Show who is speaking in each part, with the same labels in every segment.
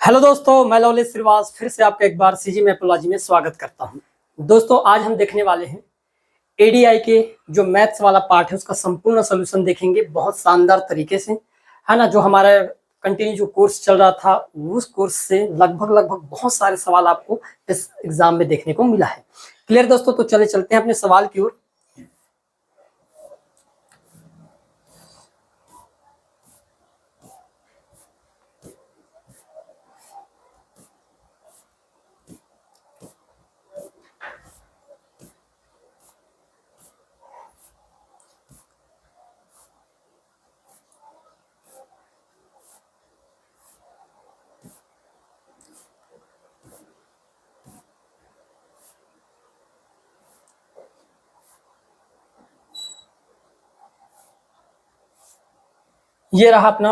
Speaker 1: Hello दोस्तों, मैं लवलेश श्रीवास फिर से आपका एक बार सीजी मैथोलॉजी में स्वागत करता हूं। दोस्तों, आज हम देखने वाले हैं एडीआई के जो मैथ्स वाला पार्ट है उसका संपूर्ण सोल्यूशन देखेंगे बहुत शानदार तरीके से, है ना। जो हमारा कंटिन्यू जो कोर्स चल रहा था उस कोर्स से लगभग बहुत सारे सवाल आपको इस एग्जाम में देखने को मिला है। क्लियर दोस्तों? तो चलते हैं अपने सवाल की ओर। ये रहा अपना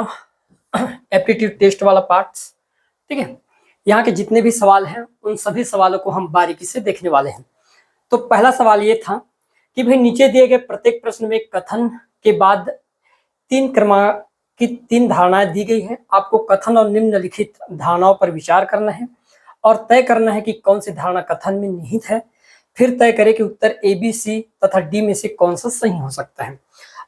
Speaker 1: एप्टीट्यूड टेस्ट वाला पार्ट्स, ठीक है। यहाँ के जितने भी सवाल हैं उन सभी सवालों को हम बारीकी से देखने वाले हैं। तो पहला सवाल ये था कि भाई नीचे दिए गए प्रत्येक प्रश्न में कथन के बाद तीन धारणाएं दी गई हैं। आपको कथन और निम्नलिखित धारणाओं पर विचार करना है और तय करना है कि कौन सी धारणा कथन में निहित है। फिर तय करें कि उत्तर ए, बी, सी तथा डी में से कौन सा सही हो सकता है।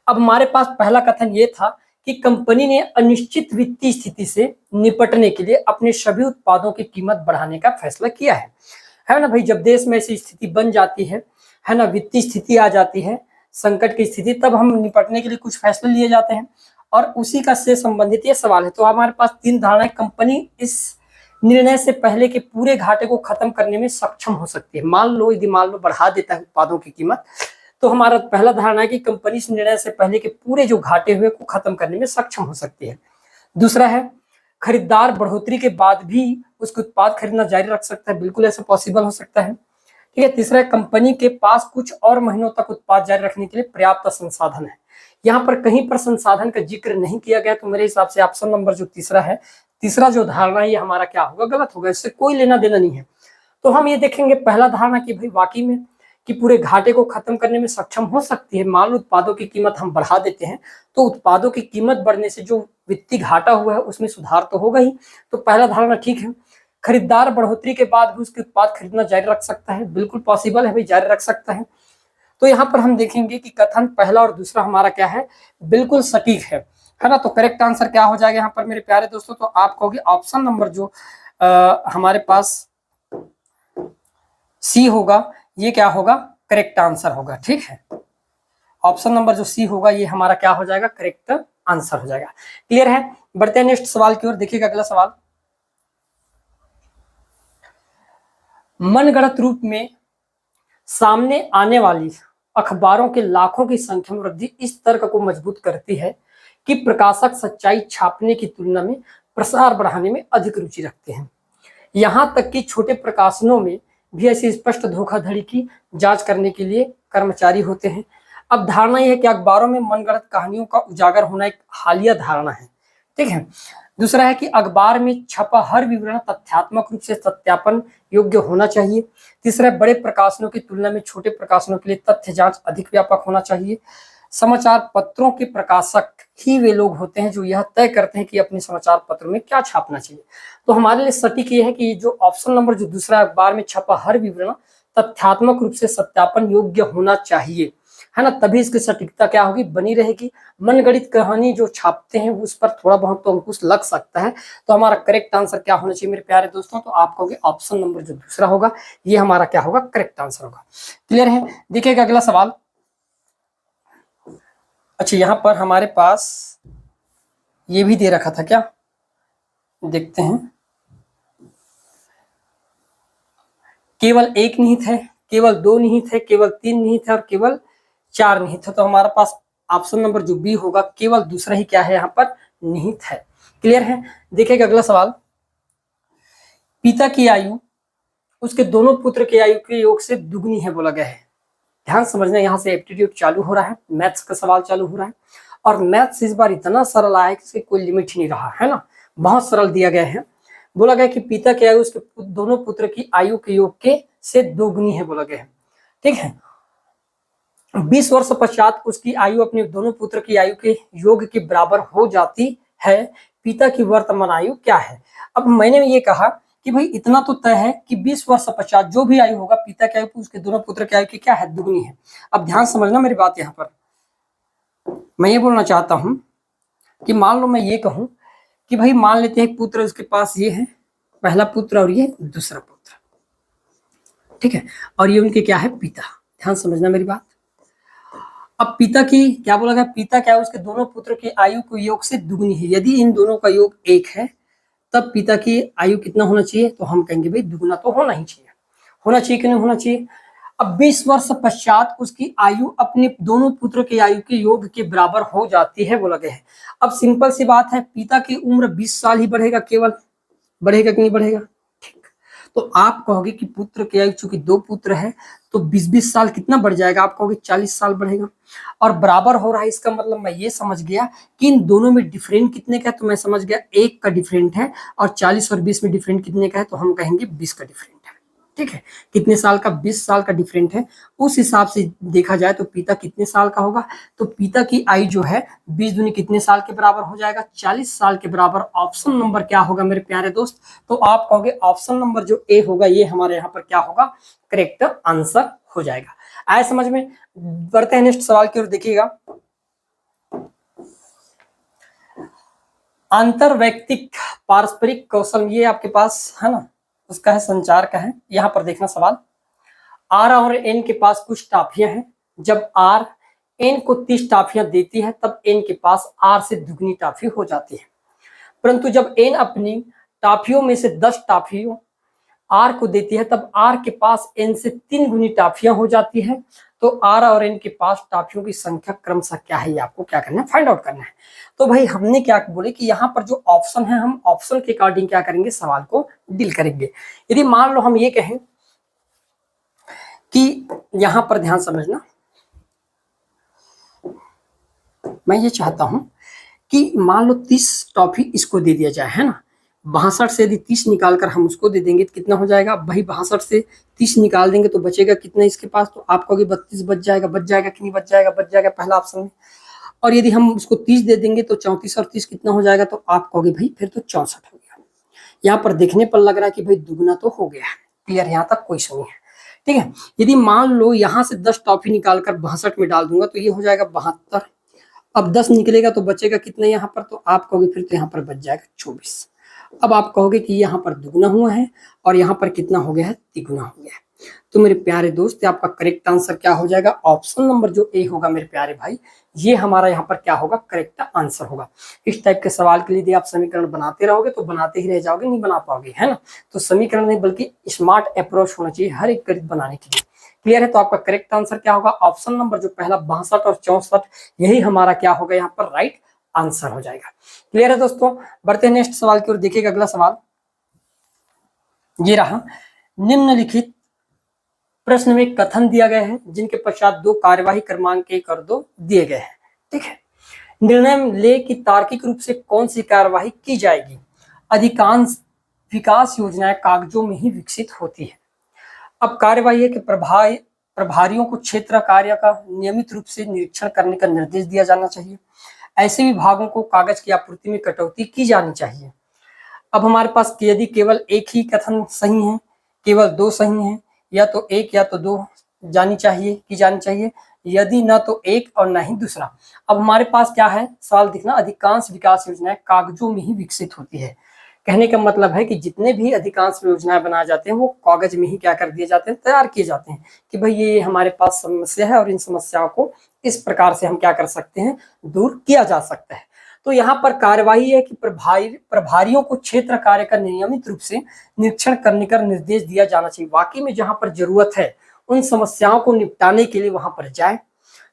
Speaker 1: अब हमारे पास पहला कथन ये था कि कंपनी ने अनिश्चित वित्तीय स्थिति से निपटने के लिए अपने सभी उत्पादों की कीमत बढ़ाने का फैसला किया है ना भाई। जब देश में ऐसी स्थिति बन जाती है ना, वित्तीय स्थिति आ जाती है, संकट की स्थिति, तब हम निपटने के लिए कुछ फैसले लिए जाते हैं और उसी का से संबंधित ये सवाल है। तो हमारे पास तीन धारणाएं कंपनी इस निर्णय से पहले के पूरे घाटे को खत्म करने में सक्षम हो सकती है। मान लो बढ़ा देता है उत्पादों की कीमत, तो हमारा पहला धारणा है कि कंपनी इस निर्णय से पहले के पूरे जो घाटे हुए को खत्म करने में सक्षम हो सकती है। दूसरा है खरीदार बढ़ोतरी के बाद भी उसके उत्पाद खरीदना जारी रख सकता है। बिल्कुल ऐसा पॉसिबल हो सकता है, ठीक है। तीसरा है कंपनी के पास कुछ और महीनों तक उत्पाद जारी रखने के लिए पर्याप्त संसाधन है। यहाँ पर कहीं पर संसाधन का जिक्र नहीं किया गया, तो मेरे हिसाब से ऑप्शन नंबर जो तीसरा जो धारणा है ये हमारा क्या होगा, गलत होगा। इससे कोई लेना देना नहीं है। तो हम ये देखेंगे पहला धारणा कि भाई वाकई में कि पूरे घाटे को खत्म करने में सक्षम हो सकती है। मान लो उत्पादों की कीमत हम बढ़ा देते हैं तो उत्पादों की कीमत बढ़ने से जो वित्तीय घाटा हुआ है उसमें सुधार तो होगा ही। तो पहला धारणा ठीक है। खरीदार बढ़ोतरी के बाद भी उसके उत्पाद खरीदना जारी रख सकता है। बिल्कुल पॉसिबल है भाई, जारी रख सकता है। तो यहाँ पर हम देखेंगे कि कथन पहला और दूसरा हमारा क्या है, बिल्कुल सटीक है ना। तो करेक्ट आंसर क्या हो जाएगा यहाँ पर मेरे प्यारे दोस्तों? तो आप कहोगे ऑप्शन नंबर जो हमारे पास सी होगा, ये क्या होगा, करेक्ट आंसर होगा, ठीक है। ऑप्शन नंबर जो सी होगा ये हमारा क्या हो जाएगा, करेक्ट आंसर हो जाएगा। क्लियर है? बढ़ते हैं नेक्स्ट सवाल की ओर। देखिएगा अगला सवाल, मनगढ़ंत रूप में सामने आने वाली अखबारों के लाखों की संख्या में वृद्धि इस तर्क को मजबूत करती है कि प्रकाशक सच्चाई छापने की तुलना में प्रसार बढ़ाने में अधिक रुचि रखते हैं। यहां तक कि छोटे प्रकाशनों में भी ऐसी स्पष्ट धोखाधड़ी की जांच करने के लिए कर्मचारी होते हैं। अब धारणा यह है कि अखबारों में मनगढ़ंत कहानियों का उजागर होना एक हालिया धारणा है, ठीक है। दूसरा है कि अखबार में छपा हर विवरण तथ्यात्मक रूप से सत्यापन योग्य होना चाहिए। तीसरा है बड़े प्रकाशनों की तुलना में छोटे प्रकाशनों के लिए तथ्य जांच अधिक व्यापक होना चाहिए। समाचार पत्रों के प्रकाशक ही वे लोग होते हैं जो यह तय करते हैं कि अपने समाचार पत्र में क्या छापना चाहिए। तो हमारे लिए सटीक ये है कि जो ऑप्शन नंबर जो दूसरा, अखबार में छपा हर विवरण तथ्यात्मक रूप से सत्यापन योग्य होना चाहिए, है ना, तभी इसकी सटीकता क्या होगी, बनी रहेगी। मनगढ़ंत कहानी जो छापते हैं उस पर थोड़ा बहुत तो अंकुश लग सकता है। तो हमारा करेक्ट आंसर क्या होना चाहिए मेरे प्यारे दोस्तों? तो आप कहोगे ऑप्शन नंबर जो दूसरा होगा ये हमारा क्या होगा, करेक्ट आंसर होगा। क्लियर है? देखिएगा अगला सवाल। अच्छा, यहाँ पर हमारे पास ये भी दे रखा था क्या, देखते हैं। केवल एक निहित है, केवल दो निहित है, केवल तीन निहित है और केवल चार निहित है। तो हमारे पास ऑप्शन नंबर जो बी होगा, केवल दूसरा ही क्या है यहाँ पर, निहित है। क्लियर है? देखिएगा अगला सवाल, पिता की आयु उसके दोनों पुत्र की आयु के योग से दुगनी है बोला गया है। ध्यान समझना, यहाँ से एप्टीट्यूड चालू हो रहा है, मैथ्स का सवाल चालू हो रहा है और मैथ्स इस बार इतना सरल आया कि कोई लिमिट ही नहीं रहा, है ना। बहुत सरल दिया गया है। बोला गया कि पिता की आयु उसके दोनों पुत्र की आयु के योग के से दोगुनी है बोला गया है, ठीक है। 20 वर्ष पश्चात उसकी आयु अपने दोनों पुत्र की आयु के योग के बराबर हो जाती है पिता की वर्तमान आयु क्या है। अब मैंने ये कहा कि भाई इतना तो तय है कि 20 वर्ष पश्चात जो भी आयु होगा पिता की आयु उसके दोनों पुत्र की आयु की क्या है, दुगनी है। अब ध्यान समझना मेरी बात, यहाँ पर मैं ये बोलना चाहता हूं कि मान लो मैं ये कहूं कि भाई मान लेते हैं पुत्र उसके पास ये है, पहला पुत्र और ये दूसरा पुत्र, ठीक है, और ये उनके क्या है, पिता। ध्यान समझना मेरी बात। अब पिता की क्या बोला गया, पिता क्या है, उसके दोनों पुत्रों की आयु को योग से दुगनी है। यदि इन दोनों का योग 1 है तब पिता की आयु कितना होना चाहिए, तो हम कहेंगे भाई दुगना तो होना ही चाहिए। होना चाहिए कि नहीं होना चाहिए। अब 20 वर्ष पश्चात उसकी आयु अपने दोनों पुत्रों की आयु के योग के बराबर हो जाती है, बोला गया है। अब सिंपल सी बात है, पिता की उम्र 20 साल ही बढ़ेगा, केवल बढ़ेगा कि नहीं बढ़ेगा, ठीक। तो आप कहोगे कि पुत्र की आयु चूंकि 2 पुत्र है तो 20-20 साल कितना बढ़ जाएगा, आप कहोगे 40 साल बढ़ेगा। और बराबर हो रहा है, इसका मतलब मैं ये समझ गया कि इन दोनों में डिफरेंट कितने का है, तो मैं समझ गया 1 का डिफरेंट है, और 40 और 20 में डिफरेंट कितने का है, तो हम कहेंगे 20 का डिफरेंट है, ठीक है। कितने साल का, 20 साल का डिफरेंट है। उस हिसाब से देखा जाए तो पिता कितने साल का होगा, तो पिता की आयु जो है 20 दूनी कितने साल के बराबर हो जाएगा, 40 साल के बराबर। ऑप्शन नंबर क्या होगा मेरे प्यारे दोस्त, तो आप कहोगे ऑप्शन नंबर जो ए होगा ये हमारे यहाँ पर क्या होगा, करेक्ट आंसर हो जाएगा। आए समझ में। बढ़ते हैं नेक्स्ट सवाल की ओर, देखिएगा। अंतर व्यक्तिक पारस्परिक कौशल, ये आपके पास है ना, उसका है, संचार का है। यहां पर देखना सवाल, आर और एन के पास कुछ टाफियां हैं। जब आर एन को 30 टाफियां देती है तब एन के पास आर से दुगनी टाफी हो जाती है। परंतु जब एन अपनी टाफियों में से 10 टाफियों आर को देती है तब आर के पास एन से 3 गुनी टाफियां हो जाती है। तो आर और एन के पास टाफियों की संख्या क्रमशः क्या है, ये आपको क्या करना है, फाइंड आउट करना है। तो भाई हमने क्या बोले कि यहाँ पर जो ऑप्शन है, हम ऑप्शन के अकॉर्डिंग क्या करेंगे, सवाल को डील करेंगे। यदि मान लो हम ये कहें कि यहां पर ध्यान समझना, मैं ये चाहता हूं कि मान लो 30 टॉफी इसको दे दिया जाए, है ना। 62 से यदि 30 निकालकर हम उसको दे देंगे तो कितना हो जाएगा, भाई 62 से 30 निकाल देंगे तो बचेगा कितना इसके पास, तो आप कहोगे 32 बच जाएगा। बच जाएगा कि नहीं बच जाएगा, बच जाएगा पहला ऑप्शन में। और यदि हम उसको 30 दे देंगे तो 34 और 30 कितना हो जाएगा, तो आप कहोगे भाई फिर तो 64 हो गया। यहाँ पर देखने पर लग रहा है कि भाई दुगना तो हो गया। क्लियर, यहाँ तक कोई नहीं है, ठीक है। यदि मान लो यहाँ से 10 टॉफी निकालकर 62 में डाल दूंगा तो ये हो जाएगा 72। अब 10 निकलेगा तो बचेगा कितना यहाँ पर, तो आप कहोगे फिर तो यहाँ पर बच जाएगा 24। अब आप कहोगे कि यहाँ पर दुगुना हुआ है और यहाँ पर कितना हो गया है, तिगुना हो गया है। तो मेरे प्यारे दोस्त आपका करेक्ट आंसर क्या हो जाएगा, ऑप्शन नंबर जो ए होगा मेरे प्यारे भाई, ये हमारा यहाँ पर क्या होगा, करेक्ट आंसर होगा। इस टाइप के सवाल के लिए यदि आप समीकरण बनाते रहोगे तो बनाते ही रह जाओगे, नहीं बना पाओगे, है ना। तो समीकरण नहीं बल्कि स्मार्ट अप्रोच होना चाहिए हर एक गणित बनाने के लिए। क्लियर है, तो आपका करेक्ट आंसर क्या होगा, ऑप्शन नंबर जो पहला 62 और 64, यही हमारा क्या होगा यहाँ पर राइट आंसर हो जाएगा। क्लियर है दोस्तों, बढ़ते हैं नेक्स्ट सवाल की ओर। देखिएगा अगला सवाल ये रहा, निम्नलिखित प्रश्न में कथन दिया गया है जिनके पश्चात 2 कार्यवाही क्रमांक 1 और 2 दिए गए हैं, ठीक है। निर्णय ले कि तार्किक रूप से कौन सी कार्यवाही की जाएगी। अधिकांश विकास योजनाएं कागजों में ही विकसित होती है। अब कार्यवाही है कि प्रभारियों को क्षेत्र कार्य का नियमित रूप से निरीक्षण करने का निर्देश दिया जाना चाहिए। ऐसे विभागों को कागज की आपूर्ति में कटौती की जानी चाहिए। अब हमारे पास यदि केवल एक ही कथन सही है, केवल 2 सही है, या तो 1 या तो 2 की जानी चाहिए, यदि ना तो 1 और ना ही दूसरा। अब हमारे पास क्या है, सवाल दिखना, अधिकांश विकास योजनाएं कागजों में ही विकसित होती है। कहने का मतलब है कि जितने भी अधिकांश योजनाएं बनाए जाते हैं वो कागज में ही क्या कर दिए जाते हैं, तैयार किए जाते हैं कि भाई ये हमारे पास समस्या है और इन समस्याओं को इस प्रकार से हम क्या कर सकते हैं, दूर किया जा सकता है। तो यहाँ पर कार्यवाही है कि प्रभारियों को क्षेत्र कार्य का नियमित रूप से निरीक्षण करने का निर्देश दिया जाना चाहिए। वाकई में जहां पर जरूरत है उन समस्याओं को निपटाने के लिए वहां पर जाए,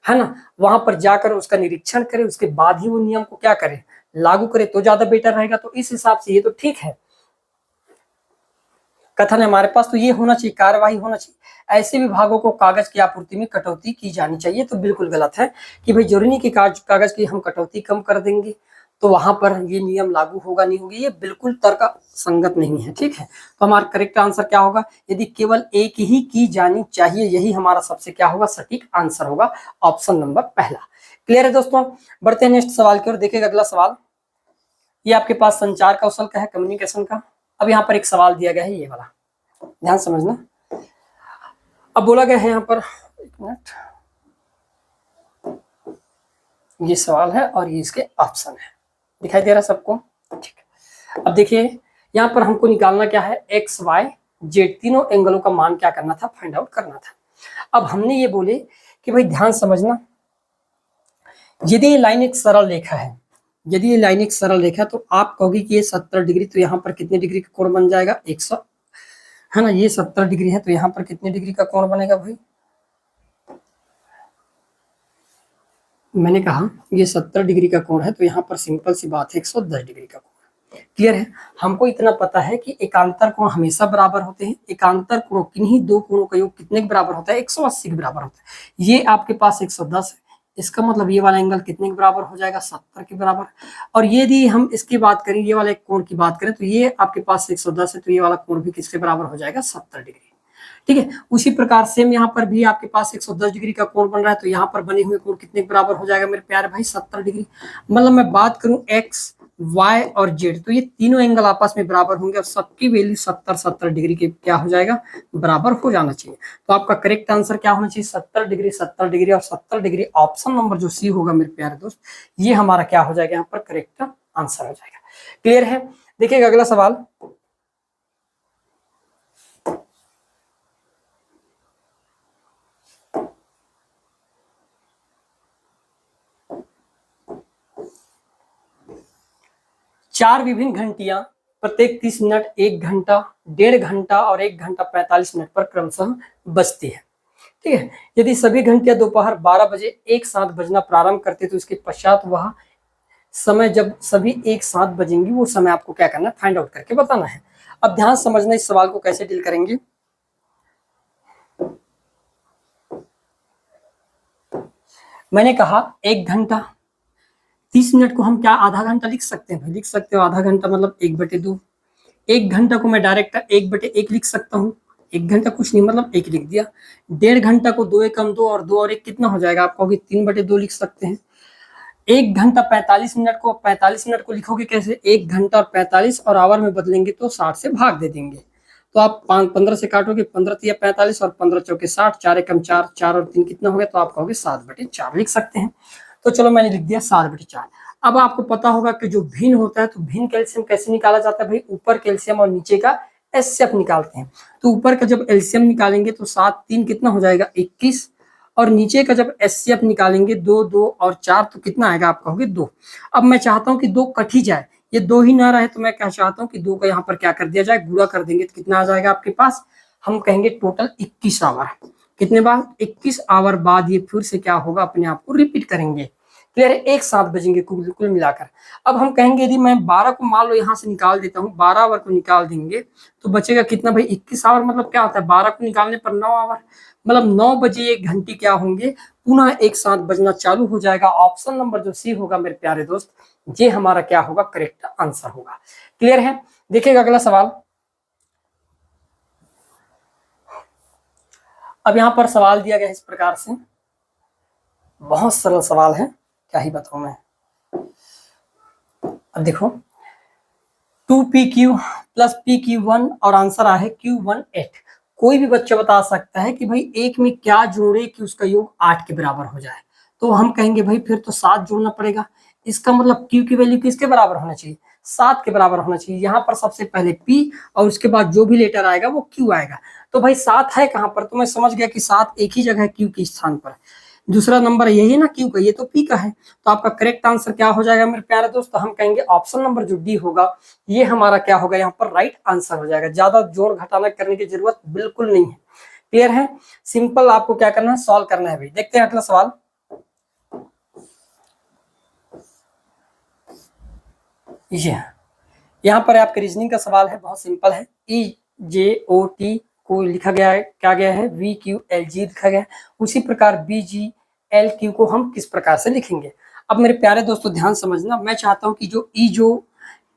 Speaker 1: है ना, वहां पर जाकर उसका निरीक्षण करे, उसके बाद ही वो नियम को क्या करे, लागू करे, तो ज्यादा बेटर रहेगा। तो इस हिसाब से ये तो ठीक है, कथन है हमारे पास, तो ये होना चाहिए, कार्यवाही होना चाहिए। ऐसे विभागों को कागज की आपूर्ति में कटौती की जानी चाहिए। तो बिल्कुल गलत है कि भाई जरूरी नहीं कि कागज की हम कटौती कम कर देंगे तो वहां पर ये नियम लागू होगा नहीं होगा, ये बिल्कुल तर्क संगत नहीं है, ठीक है। तो हमारा करेक्ट आंसर क्या होगा, यदि केवल एक ही की जानी चाहिए, यही हमारा सबसे क्या होगा, सटीक आंसर होगा, ऑप्शन नंबर पहला। क्लियर है दोस्तों, बढ़ते हैं नेक्स्ट सवाल की ओर। देखिएगा अगला सवाल, ये आपके पास संचार कौशल का है, कम्युनिकेशन का। अब यहाँ पर एक सवाल दिया गया है, ये वाला ध्यान समझना। अब बोला गया है यहाँ पर, एक मिनट, ये सवाल है और ये इसके ऑप्शन है, दिखाई दे रहा है सबको? ठीक है। अब देखिए यहाँ पर हमको निकालना क्या है, एक्स वाई जेड तीनों एंगलों का मान क्या करना था, फाइंड आउट करना था। अब हमने ये बोले कि भाई ध्यान समझना, यदि ये लाइन एक सरल रेखा है, यदि ये लाइन एक सरल रेखा तो आप कहोगे कि ये 70 डिग्री, तो यहाँ पर कितने डिग्री का कोण बन जाएगा, 100, है ना। ये 70 डिग्री है तो यहाँ पर कितने डिग्री का कोण बनेगा भाई, मैंने कहा ये 70 डिग्री का कोण है तो यहाँ पर सिंपल सी बात है 110 डिग्री का कोण। क्लियर है? हमको इतना पता है कि एकांतर कोण हमेशा बराबर होते हैं। एकांतर कोण किन्हीं दो कोणों का योग कितने के बराबर होता है, 180 के बराबर होता है। ये आपके पास 110 है, इसका मतलब ये वाला एंगल कितने के बराबर हो जाएगा, 70 के बराबर। और यदि हम इसकी बात करें, ये वाले कोण की बात करें, तो ये आपके पास 110 है तो ये वाला कोण भी किसके बराबर हो जाएगा, 70 डिग्री। ठीक है, उसी प्रकार सेम यहाँ पर भी आपके पास 110 डिग्री का कोण बन रहा है तो यहाँ पर बने हुए कोण कितने के बराबर हो जाएगा मेरे प्यारे भाई, 70 डिग्री। मतलब मैं बात करूं एक्स वाई और जेड, तो ये तीनों एंगल आपस में बराबर होंगे और सबकी वैल्यू 70 डिग्री के क्या हो जाएगा, बराबर हो जाना चाहिए। तो आपका करेक्ट आंसर क्या होना चाहिए, 70 डिग्री, 70 डिग्री और 70 डिग्री। ऑप्शन नंबर जो सी होगा मेरे प्यारे दोस्त, ये हमारा क्या हो जाएगा, यहाँ पर करेक्ट आंसर हो जाएगा। क्लियर है? देखिएगा अगला सवाल, चार विभिन्न घंटियां प्रत्येक 30 मिनट, 1 घंटा, 1.5 घंटा और 1 घंटा 45 मिनट पर क्रमशः बजती है। ठीक है, यदि सभी घंटियां दोपहर 12 बजे एक साथ बजना प्रारंभ करते तो इसके पश्चात वह समय जब सभी एक साथ बजेंगी वो समय आपको क्या करना है, फाइंड आउट करके बताना है। अब ध्यान समझना इस सवाल को कैसे डील करेंगे। मैंने कहा 1 घंटा 30 मिनट को हम क्या आधा घंटा लिख सकते हैं भाई, लिख सकते हो आधा घंटा मतलब 1/2। 1 घंटा को मैं डायरेक्ट 1/1 लिख सकता हूँ, 1 घंटा कुछ नहीं मतलब 1 लिख दिया। 1.5 घंटा को 2 एकम 2 और 2 और 1 कितना हो जाएगा, आप कहोगे 3/2 लिख सकते हैं। 1 घंटा 45 मिनट को, 45 मिनट को लिखोगे कैसे, 1 घंटा और 45 और आवर में बदलेंगे तो 60 से भाग दे देंगे, तो आप 15 से काटोगे, 15 या 45 और 15 चौके 60, 4 एकम 4, 4 और 3 कितना हो गया, तो आप कहोगे 7/4 लिख सकते हैं। तो चलो मैंने लिख दिया 7/4। अब आपको पता होगा कि जो भिन्न होता है तो भिन्न कैल्शियम कैसे निकाला जाता है भाई, ऊपर कैल्शियम और नीचे का एचसीएफ निकालते हैं। तो ऊपर का जब एलसीएम निकालेंगे तो 7 3 कितना हो जाएगा, 21, और नीचे का जब एचसीएफ निकालेंगे 2 2 और 4 तो कितना आएगा, आप कहोगे 2। अब मैं चाहता हूं कि 2 कट ही जाए, ये 2 ही ना रहे, तो मैं क्या चाहता हूं कि 2 का यहाँ पर क्या कर दिया जाए, गुणा कर देंगे तो कितना आ जाएगा आपके पास, हम कहेंगे टोटल 21 आवर। कितने बाद, 21 आवर बाद ये फिर से क्या होगा, अपने आप को रिपीट करेंगे। क्लियर है? एक साथ बजेंगे कुल मिलाकर। अब हम कहेंगे यदि मैं 12 को मान लो यहाँ से निकाल देता हूँ, 12 आवर को निकाल देंगे तो बचेगा कितना भाई, 21 आवर। मतलब क्या होता है, 12 को निकालने पर 9 आवर, मतलब 9 बजे 1 घंटी क्या होंगे, पुनः एक साथ बजना चालू हो जाएगा। ऑप्शन नंबर जो सी होगा मेरे प्यारे दोस्त, ये हमारा क्या होगा, करेक्ट आंसर होगा। क्लियर है? देखिएगा अगला सवाल। अब यहाँ पर सवाल दिया गया इस प्रकार से, बहुत सरल सवाल है, क्या ही बताऊं मैं। अब देखो 2pq प्लस pq1 और आंसर आ है q18। कोई भी बच्चा बता सकता है कि भाई एक में क्या जोड़े कि उसका योग 8 के बराबर हो जाए, तो हम कहेंगे भाई फिर तो 7 जोड़ना पड़ेगा। इसका मतलब q की वैल्यू किसके बराबर होना चाहिए, 7 के बराबर होना चाहिए। यहाँ पर सबसे पहले p और उसके बाद जो भी लेटर आएगा वो q आएगा। तो भाई 7 है कहाँ पर, तो मैं समझ गया कि 7 एक ही जगह है q के स्थान पर। दूसरा नंबर यही है ना q का, ये तो p का है। तो आपका करेक्ट आंसर क्या हो जाएगा मेरे प्यारे दोस्त, हम कहेंगे ऑप्शन नंबर जो डी होगा ये हमारा क्या होगा, यहाँ पर राइट आंसर हो जाएगा। ज्यादा जोड़ घटाना करने की जरूरत बिल्कुल नहीं है। क्लियर है? सिंपल आपको क्या करना है, सॉल्व करना है भाई। देखते हैं अगला सवाल। ये यहाँ पर आपके रीजनिंग का सवाल है, बहुत सिंपल है। EJOT को लिखा गया है, क्या गया है, VQLG लिखा गया है। उसी प्रकार BGLQ को हम किस प्रकार से लिखेंगे। अब मेरे प्यारे दोस्तों ध्यान समझना, मैं चाहता हूं कि जो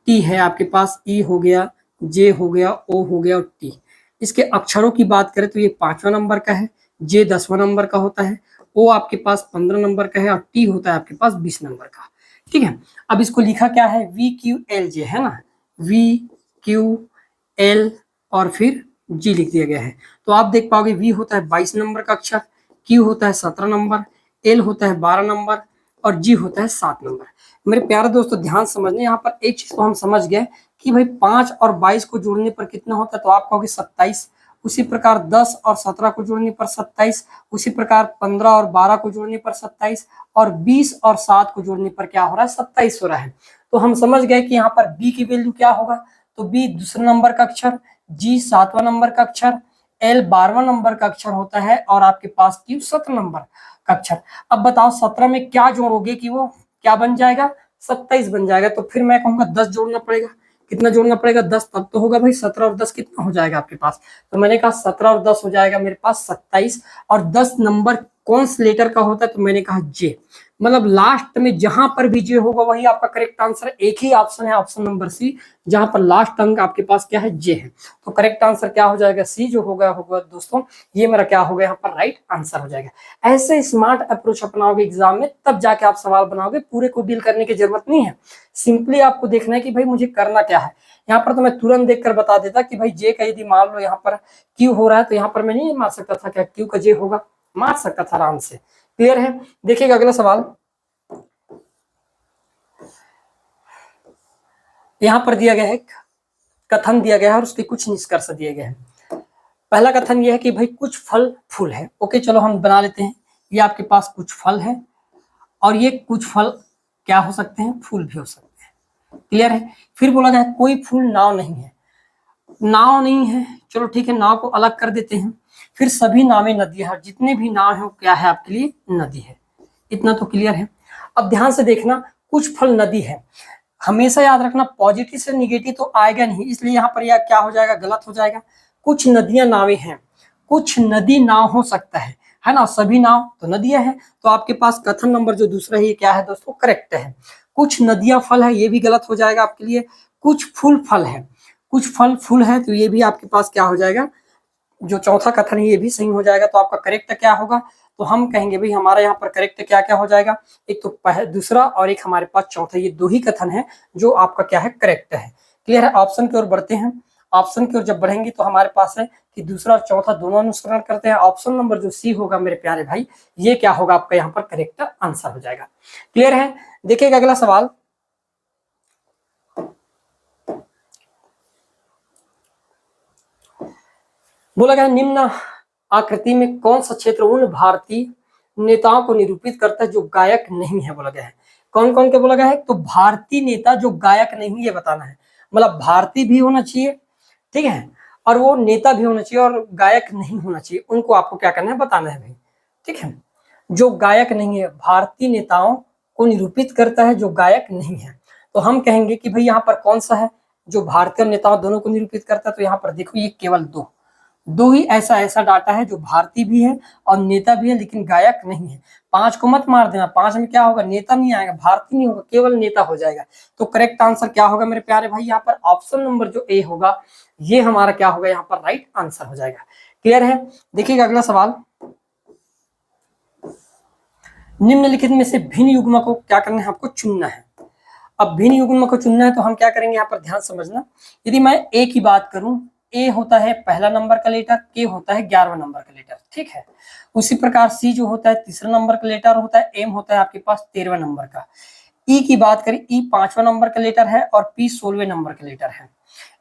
Speaker 1: T है आपके पास, E हो गया, J हो गया, O हो गया और T, इसके अक्षरों की बात करें तो ये 5वां नंबर का है, J 10वां नंबर का होता है, O आपके पास 15 नंबर का है और T होता है आपके पास 20 नंबर का। ठीक है। अब इसको लिखा क्या है, VQLJ है ना, VQL और फिर G लिख दिया गया है। तो आप देख पाओगे V होता है 22 नंबर का अक्षर, Q होता है 17 नंबर, L होता है 12 नंबर और G होता है 7 नंबर। मेरे प्यारे दोस्तों ध्यान समझने, यहाँ पर एक चीज तो हम समझ गए कि भाई 5 और 22 को जोड़ने पर कितना होता है, तो आप कहोगे 27। उसी प्रकार 10 और 17 को जोड़ने पर 27, उसी प्रकार 15 और 12 को जोड़ने पर 27 और 20 और 7 को जोड़ने पर क्या हो रहा है, 27 हो रहा है। तो हम समझ गए कि यहाँ पर B की वैल्यू क्या होगा, तो B दूसरे नंबर का अक्षर, G 7वां नंबर का अक्षर, L 12वां नंबर का अक्षर होता है और आपके पास Q 17 नंबर का अक्षर। अब बताओ 17 में क्या जोड़ोगे कि वो क्या बन जाएगा, 27 बन जाएगा। तो फिर मैं कहूंगा 10 जोड़ना पड़ेगा। कितना जोड़ना पड़ेगा, 10, तब तो होगा भाई 17 और 10 कितना हो जाएगा आपके पास। तो मैंने कहा 17 और 10 हो जाएगा मेरे पास 27 और 10 नंबर कौन से लेटर का होता है, तो मैंने कहा जे, मतलब लास्ट में जहां पर भी जे होगा वही आपका करेक्ट आंसर। एक ही ऑप्शन है, ऑप्शन नंबर सी, जहां पर लास्ट अंक आपके पास क्या है, जे है। तो करेक्ट आंसर क्या हो जाएगा, सी जो होगा दोस्तों, ये मेरा क्या होगा यहाँ पर राइट आंसर हो जाएगा। ऐसे स्मार्ट अप्रोच अपनाओगे एग्जाम में तब जाके आप सवाल बनाओगे, पूरे को डील करने की जरूरत नहीं है। सिंपली आपको देखना है कि भाई मुझे करना क्या है। यहाँ पर तो मैं तुरंत देखकर बता देता कि भाई जे का यदि मान लो यहाँ पर क्यू हो रहा है, तो यहाँ पर मैं नहीं मार सकता था क्या क्यू का जे होगा, मार सकता था आराम से। क्लियर है। देखिएगा अगला सवाल, यहाँ पर दिया गया है, कथन दिया गया है और उसके कुछ निष्कर्ष दिए गए हैं। पहला कथन यह है कि भाई कुछ फल फूल है। ओके चलो हम बना लेते हैं। ये आपके पास कुछ फल है और ये कुछ फल क्या हो सकते हैं, फूल भी हो सकते हैं। क्लियर है। फिर बोला गया कोई फूल नाव नहीं है। नाव नहीं है, चलो ठीक है, नाव को अलग कर देते हैं। फिर सभी नावें नदियां हैं, जितने भी नाव है वो क्या है आपके लिए, नदी है। इतना तो क्लियर है। अब ध्यान से देखना, कुछ फल नदी है, हमेशा याद रखना पॉजिटिव से निगेटिव तो आएगा नहीं, इसलिए यहाँ पर यह क्या हो जाएगा, गलत हो जाएगा। कुछ नदियां नावें हैं, कुछ नदी नाव हो सकता है ना, सभी नाव तो नदियां हैं। तो आपके पास कथन नंबर जो दूसरा है ये क्या है दोस्तों, करेक्ट है। कुछ नदियां फल है, ये भी गलत हो जाएगा आपके लिए। कुछ फूल फल है, कुछ फल फूल है, तो ये भी आपके पास क्या हो जाएगा, जो चौथा कथन है ये भी सही हो जाएगा। तो आपका करेक्ट क्या होगा, तो हम कहेंगे भाई हमारा यहाँ पर करेक्ट क्या क्या हो जाएगा, एक तो दूसरा और एक हमारे पास चौथा, ये दो ही कथन है जो आपका क्या है, करेक्ट है। क्लियर है। ऑप्शन की ओर बढ़ते हैं। ऑप्शन की ओर जब बढ़ेंगे तो हमारे पास है कि दूसरा और चौथा दोनों अनुसरण करते हैं। ऑप्शन नंबर जो सी होगा मेरे प्यारे भाई, ये क्या होगा आपका यहाँ पर करेक्ट आंसर हो जाएगा। क्लियर है। देखिएगा अगला सवाल, बोला गया निम्न आकृति में कौन सा क्षेत्र उन भारतीय नेताओं को निरूपित करता है जो गायक नहीं है, बोला गया है। कौन कौन के बोला गया है, तो भारतीय नेता जो गायक नहीं है बताना है, मतलब भारतीय भी होना चाहिए, ठीक है, और वो नेता भी होना चाहिए और गायक नहीं होना चाहिए, उनको आपको क्या करना है, बताना है भाई। ठीक है, जो गायक नहीं है, भारतीय नेताओं को निरूपित करता है जो गायक नहीं है। तो हम कहेंगे कि भाई यहाँ पर कौन सा है जो भारतीय नेताओं दोनों को निरूपित करता है, तो यहाँ पर देखो ये केवल दो ही ऐसा डाटा है जो भारतीय भी है और नेता भी है लेकिन गायक नहीं है। 5 को मत मार देना, 5 में क्या होगा, नेता नहीं आएगा, भारतीय नहीं होगा, केवल नेता हो जाएगा। तो करेक्ट आंसर क्या होगा मेरे प्यारे भाई, यहाँ पर ऑप्शन नंबर जो ए होगा ये हमारा क्या होगा, यहाँ पर राइट आंसर हो जाएगा। क्लियर है। देखिएगा अगला सवाल, निम्नलिखित में से भिन्न युग्म को क्या करना है, आपको चुनना है। अब भिन्न युग्म को चुनना है तो हम क्या करेंगे, यहाँ पर ध्यान समझना। यदि मैं ए की बात करूं, ए होता है पहला नंबर का लेटर, के होता है 11वां नंबर का लेटर, ठीक है। उसी प्रकार सी जो होता है तीसरा नंबर का लेटर होता है, एम होता है आपके पास 13वें नंबर का। ई की बात करें, ई 5वां नंबर का लेटर है और पी 16वें नंबर का लेटर है।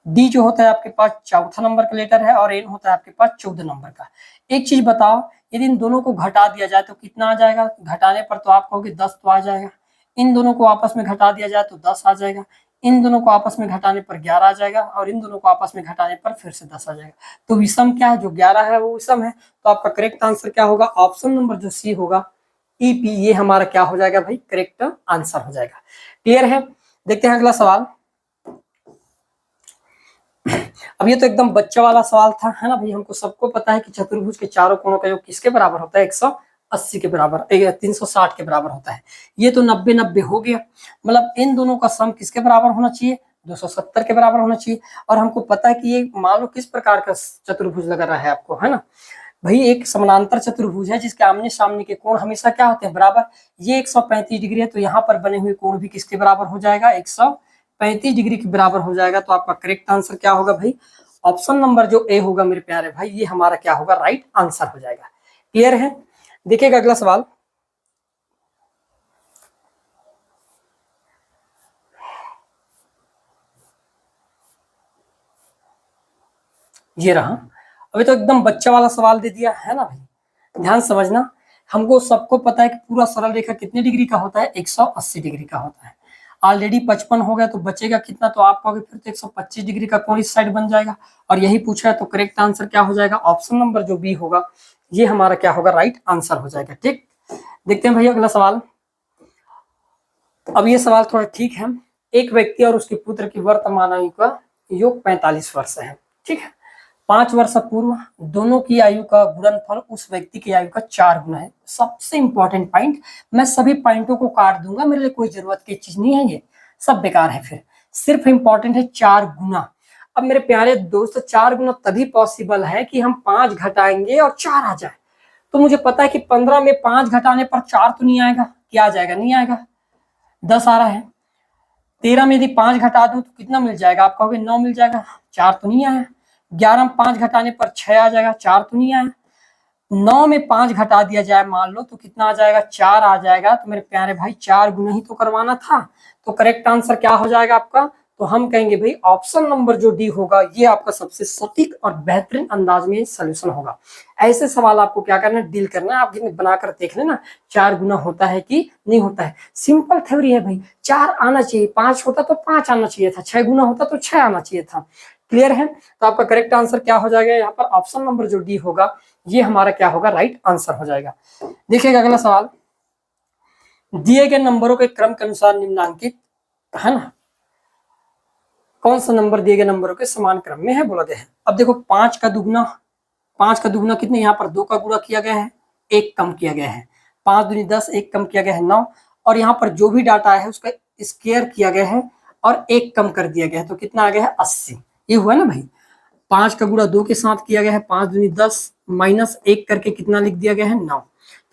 Speaker 1: डी जो होता है आपके पास चौथा नंबर का लेटर है और एन होता है आपके पास 14 नंबर का। एक चीज बताओ, यदि इन दोनों को घटा दिया जाए तो कितना आ जाएगा, घटाने पर तो आप कहोगे 10 तो आ जाएगा। इन दोनों को आपस में घटा दिया जाए तो 10 आ जाएगा। इन दोनों को आपस में घटाने पर 11 आ जाएगा और इन दोनों को आपस में घटाने पर फिर से 10 आ जाएगा। तो विषम क्या है, जो 11 है वो विषम है। तो आपका करेक्ट आंसर क्या होगा, ऑप्शन नंबर जो सी होगा ईपी, ये हमारा क्या हो जाएगा भाई, करेक्ट आंसर हो जाएगा। क्लियर है। देखते हैं अगला सवाल। अब ये तो एकदम बच्चा वाला सवाल था, है ना भाई। हमको सबको पता है कि चतुर्भुज के चारों कोणों का योग किसके बराबर होता है, 180 के बराबर, 360 के बराबर होता है। ये तो 90-90 हो गया, मतलब इन दोनों का सम किसके बराबर होना चाहिए, 270 के बराबर होना चाहिए। और हमको पता है कि ये मान लो किस प्रकार का चतुर्भुज लग रहा है आपको, है ना। भाई एक समानांतर चतुर्भुज है जिसके आमने सामने के कोण हमेशा क्या होते हैं, बराबर। ये 135 डिग्री है तो यहाँ पर बने हुए कोण भी किसके बराबर हो जाएगा, 135 डिग्री के बराबर हो जाएगा। तो आपका करेक्ट आंसर क्या होगा भाई, ऑप्शन नंबर जो ए होगा मेरे प्यारे भाई, ये हमारा क्या होगा, राइट आंसर हो जाएगा। क्लियर है। देखिएगा अगला सवाल, ये रहा। अभी तो एकदम बच्चा वाला सवाल दे दिया है ना भाई, ध्यान समझना। हमको सबको पता है कि पूरा सरल रेखा कितने डिग्री का होता है, 180 डिग्री का होता है। ऑलरेडी 55 हो गया तो बचेगा कितना, तो आप कहोगे फिर तो 125 डिग्री का कोण इस साइड बन जाएगा, और यही पूछा है। तो करेक्ट आंसर क्या हो जाएगा, ऑप्शन नंबर जो बी होगा ये हमारा क्या होगा, राइट आंसर हो जाएगा। ठीक, देखते हैं भाई अगला सवाल। अब ये सवाल थोड़ा ठीक है। एक व्यक्ति और उसके पुत्र की वर्तमान आयु का योग 45 वर्ष है। ठीक है, 5 वर्ष पूर्व दोनों की आयु का गुणनफल उस व्यक्ति की आयु का 4 गुना है। सबसे इंपॉर्टेंट पॉइंट, मैं सभी पॉइंटों को काट दूंगा, मेरे लिए कोई जरूरत की चीज नहीं है, ये सब बेकार है। फिर सिर्फ इंपॉर्टेंट है 4 गुना। अब मेरे प्यारे दोस्त, 4 गुना तभी पॉसिबल है कि हम 5 घटाएंगे और 4 आ जाए। तो मुझे पता है कि 15 में 5 घटाने पर 4 तो नहीं आएगा, क्या आ जाएगा, नहीं आएगा, 10 आ रहा है। 13 में यदि 5 घटा दूं तो कितना मिल जाएगा, आप कहोगे 9 मिल जाएगा, 4 तो नहीं आया। 11 में 5 घटाने पर 6 आ जाएगा, 4 तो नहीं आया। 9 में 5 घटा दिया जाए मान लो तो कितना आ जाएगा, 4 आ जाएगा। तो मेरे प्यारे भाई 4 गुना ही तो करवाना था। तो करेक्ट आंसर क्या हो जाएगा आपका, तो हम कहेंगे भाई ऑप्शन नंबर जो डी होगा ये आपका सबसे सटीक और बेहतरीन अंदाज में सोल्यूशन होगा। ऐसे सवाल आपको क्या करना है, डील करना है। आप बनाकर देख लेना 4 गुना होता है कि नहीं होता है। सिंपल थ्योरी है भाई, 4 आना चाहिए, 5 होता तो 5 आना चाहिए था, 6 गुना होता तो 6 आना चाहिए था। क्लियर है। तो आपका करेक्ट आंसर क्या हो जाएगा, यहाँ पर ऑप्शन नंबर जो डी होगा ये हमारा क्या होगा, राइट आंसर हो जाएगा। देखिएगा अगला सवाल, दिए गए नंबरों के क्रम के अनुसार निम्नांकित है ना, कौन सा नंबर दिए गए नंबरों के समान क्रम में है बोला गया है। अब देखो 5 का दुगुना कितने, यहाँ पर 2 का गुणा किया गया है, 1 कम किया गया है। 5 दूनी 10, 1 कम किया गया है 9, और यहाँ पर जो भी डाटा है उसका स्क्वायर किया गया है और 1 कम कर दिया गया है। तो कितना आ गया है, 80। ये हुआ ना भाई। 5 का गुणा 2 के साथ किया गया है, 5 दूनी 10 माइनस 1 करके कितना लिख दिया गया है, 9।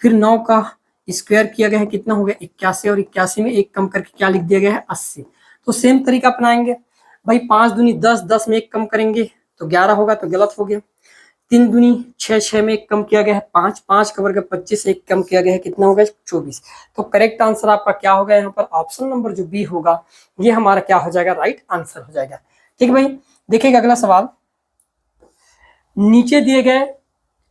Speaker 1: फिर 9 का स्क्वायर किया गया है, कितना हो गया 81, और 81 में 1 कम करके क्या लिख दिया गया है, 80। तो सेम तरीका अपनाएंगे भाई। 5 दूनी 10, 10 में 1 कम करेंगे तो 11 होगा, तो गलत हो गया। 3 दूनी 6, 6 में 1 कम किया गया है 5, 5 का वर्ग 25, 1 कम किया गया है, कितना होगा 24। तो करेक्ट आंसर आपका क्या होगा, यहाँ पर ऑप्शन नंबर जो बी होगा ये हमारा क्या हो जाएगा, राइट आंसर हो जाएगा। ठीक है भाई, देखिएगा अगला सवाल। नीचे दिए गए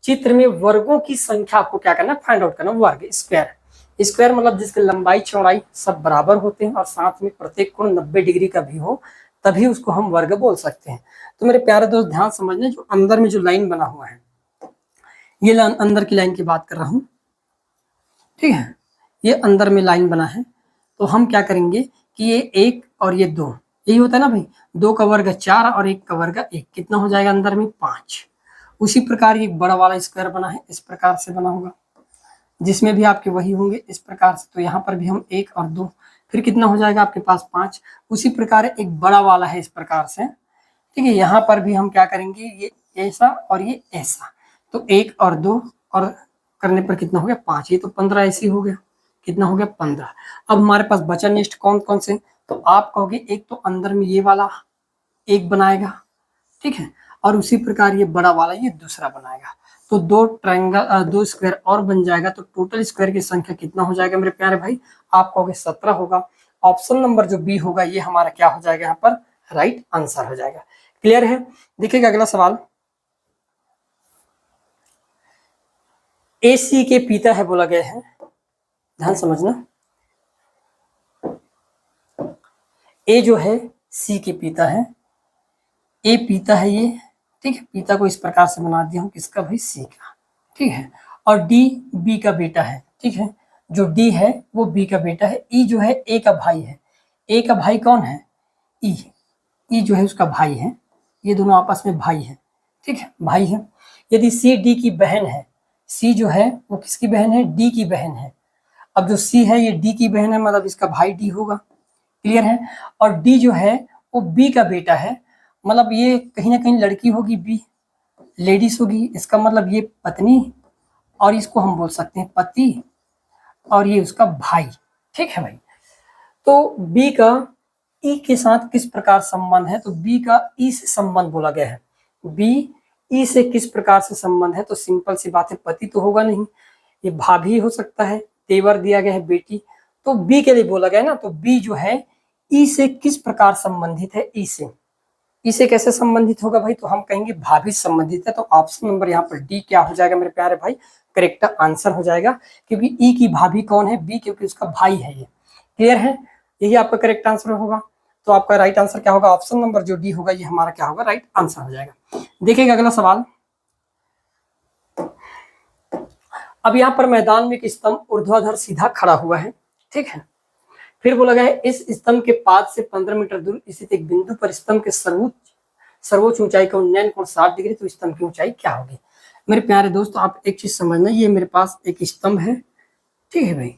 Speaker 1: चित्र में वर्गों की संख्या आपको क्या करना, फाइंड आउट करना। वर्ग स्क्वायर मतलब जिसकी लंबाई चौड़ाई सब बराबर होते हैं और साथ में प्रत्येक कोण 90 डिग्री का भी हो, तभी उसको हम वर्ग बोल सकते हैं। तो मेरे प्यारे दोस्त ध्यान समझना, जो अंदर में जो लाइन बना हुआ है, ये अंदर की लाइन की बात कर रहा हूं। ठीक है, ये अंदर में लाइन बना है। तो हम क्या करेंगे कि ये 1 और ये 2, यही होता है ना भाई। 2 का वर्ग 4 और 1 का वर्ग 1, कितना हो जाएगा अंदर में 5। उसी प्रकार ये बड़ा वाला स्क्वायर बना है, इस प्रकार से बना होगा, जिसमें भी आपके वही होंगे इस प्रकार से। तो यहाँ पर भी हम 1 और 2, फिर कितना हो जाएगा आपके पास 5। उसी प्रकार एक बड़ा वाला है इस प्रकार से। ठीक है, यहाँ पर भी हम क्या करेंगे, ये ऐसा और ये ऐसा। तो 1 और 2 और करने पर कितना हो गया 5, ये तो 15 ऐसी हो गया, कितना हो गया 15। अब हमारे पास बचा नेक्स्ट कौन कौन से, तो आप कहोगे एक तो अंदर में ये वाला एक बनाएगा, ठीक है, और उसी प्रकार ये बड़ा वाला ये दूसरा बनाएगा। तो 2 ट्रायंगल 2 स्क्वायर और बन जाएगा। तो टोटल स्क्वायर की संख्या कितना हो जाएगा मेरे प्यारे भाई, आप कहोगे 17 होगा। ऑप्शन नंबर जो बी होगा ये हमारा क्या हो जाएगा, यहाँ पर राइट आंसर हो जाएगा। क्लियर है। देखिएगा अगला सवाल, AC के पिता है बोला गया है, ध्यान समझना। ए जो है सी के पिता है, ए पिता है ये, ठीक है, पिता को इस प्रकार से बना दिया हूं, किसका भाई, सी का। ठीक है, और डी बी का बेटा है। ठीक है, जो डी है वो बी का बेटा है। ई जो है ए का भाई है। ए का भाई कौन है, ई। ई जो है उसका भाई है, ये दोनों आपस में भाई है। ठीक है, भाई है। यदि सी डी की बहन है, सी जो है वो किसकी बहन है, डी की बहन है। अब जो सी है ये डी की बहन है, मतलब इसका भाई डी होगा। क्लियर है। और डी जो है वो बी का बेटा है, मतलब ये कहीं ना कहीं लड़की होगी बी। लेडीज होगी, इसका मतलब ये पत्नी, और इसको हम बोल सकते हैं पति, और ये उसका भाई। ठीक है भाई। तो बी का ई के साथ किस प्रकार संबंध है, तो बी का ई से संबंध बोला गया है। बी ई से किस प्रकार से संबंध है, तो सिंपल सी बात है, पति तो होगा नहीं, ये भाभी हो सकता है, तेवर दिया गया है बेटी, तो बी के लिए बोला गया ना। तो बी जो है ई से किस प्रकार संबंधित है, ई से, ई से कैसे संबंधित होगा भाई, तो हम कहेंगे भाभी संबंधित है। तो ऑप्शन नंबर यहाँ पर डी क्या हो जाएगा मेरे प्यारे भाई, करेक्ट आंसर हो जाएगा, क्योंकि ई की भाभी कौन है, बी, क्योंकि उसका भाई है ये। क्लियर है, यही आपका करेक्ट आंसर होगा। तो आपका राइट आंसर क्या होगा, ऑप्शन नंबर जो डी होगा ये हमारा क्या होगा, राइट आंसर हो जाएगा। देखिएगा अगला सवाल। अब यहाँ पर मैदान में एक स्तंभ ऊर्ध्वाधर सीधा खड़ा हुआ है। ठीक है, फिर बोला गया है इस स्तंभ के पाद से 15 मीटर दूर स्थित एक बिंदु पर स्तंभ के सर्वोच्च ऊंचाई का उन्नयन कोण 60 डिग्री, तो स्तंभ की ऊंचाई क्या होगी। मेरे प्यारे दोस्तों, आप एक चीज समझना, ये मेरे पास एक स्तंभ है, ठीक है भाई,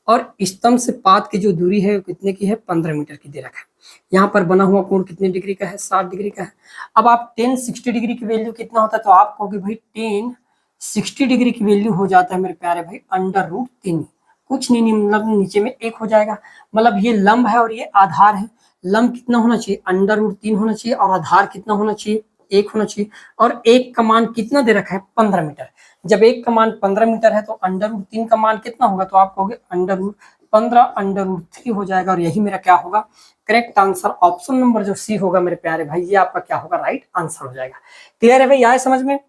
Speaker 1: और स्तंभ से पाद की जो दूरी है कितने की है, 15 मीटर की दे रखा है। यहाँ पर बना हुआ कोण कितने डिग्री का है, 60 डिग्री का है। अब आप 10 60 डिग्री की वैल्यू कितना होता है, तो आप कहोगे भाई 10 60 डिग्री की वैल्यू हो जाता है मेरे प्यारे भाई √3, कुछ नहीं, मतलब नीचे में एक हो जाएगा। मतलब ये लंब है और ये आधार है, लंब कितना होना चाहिए, √3 होना चाहिए, और आधार कितना होना चाहिए, 1 होना चाहिए, और एक का मान कितना दे रखा है, 15 मीटर। जब एक का मान 15 मीटर है तो √3 का मान कितना होगा, तो आप कहोगे √15 √3 हो जाएगा, और यही मेरा क्या होगा, करेक्ट आंसर ऑप्शन नंबर जो सी होगा मेरे प्यारे भाई, ये आपका क्या होगा, राइट आंसर हो जाएगा। क्लियर है भाई, आए समझ में।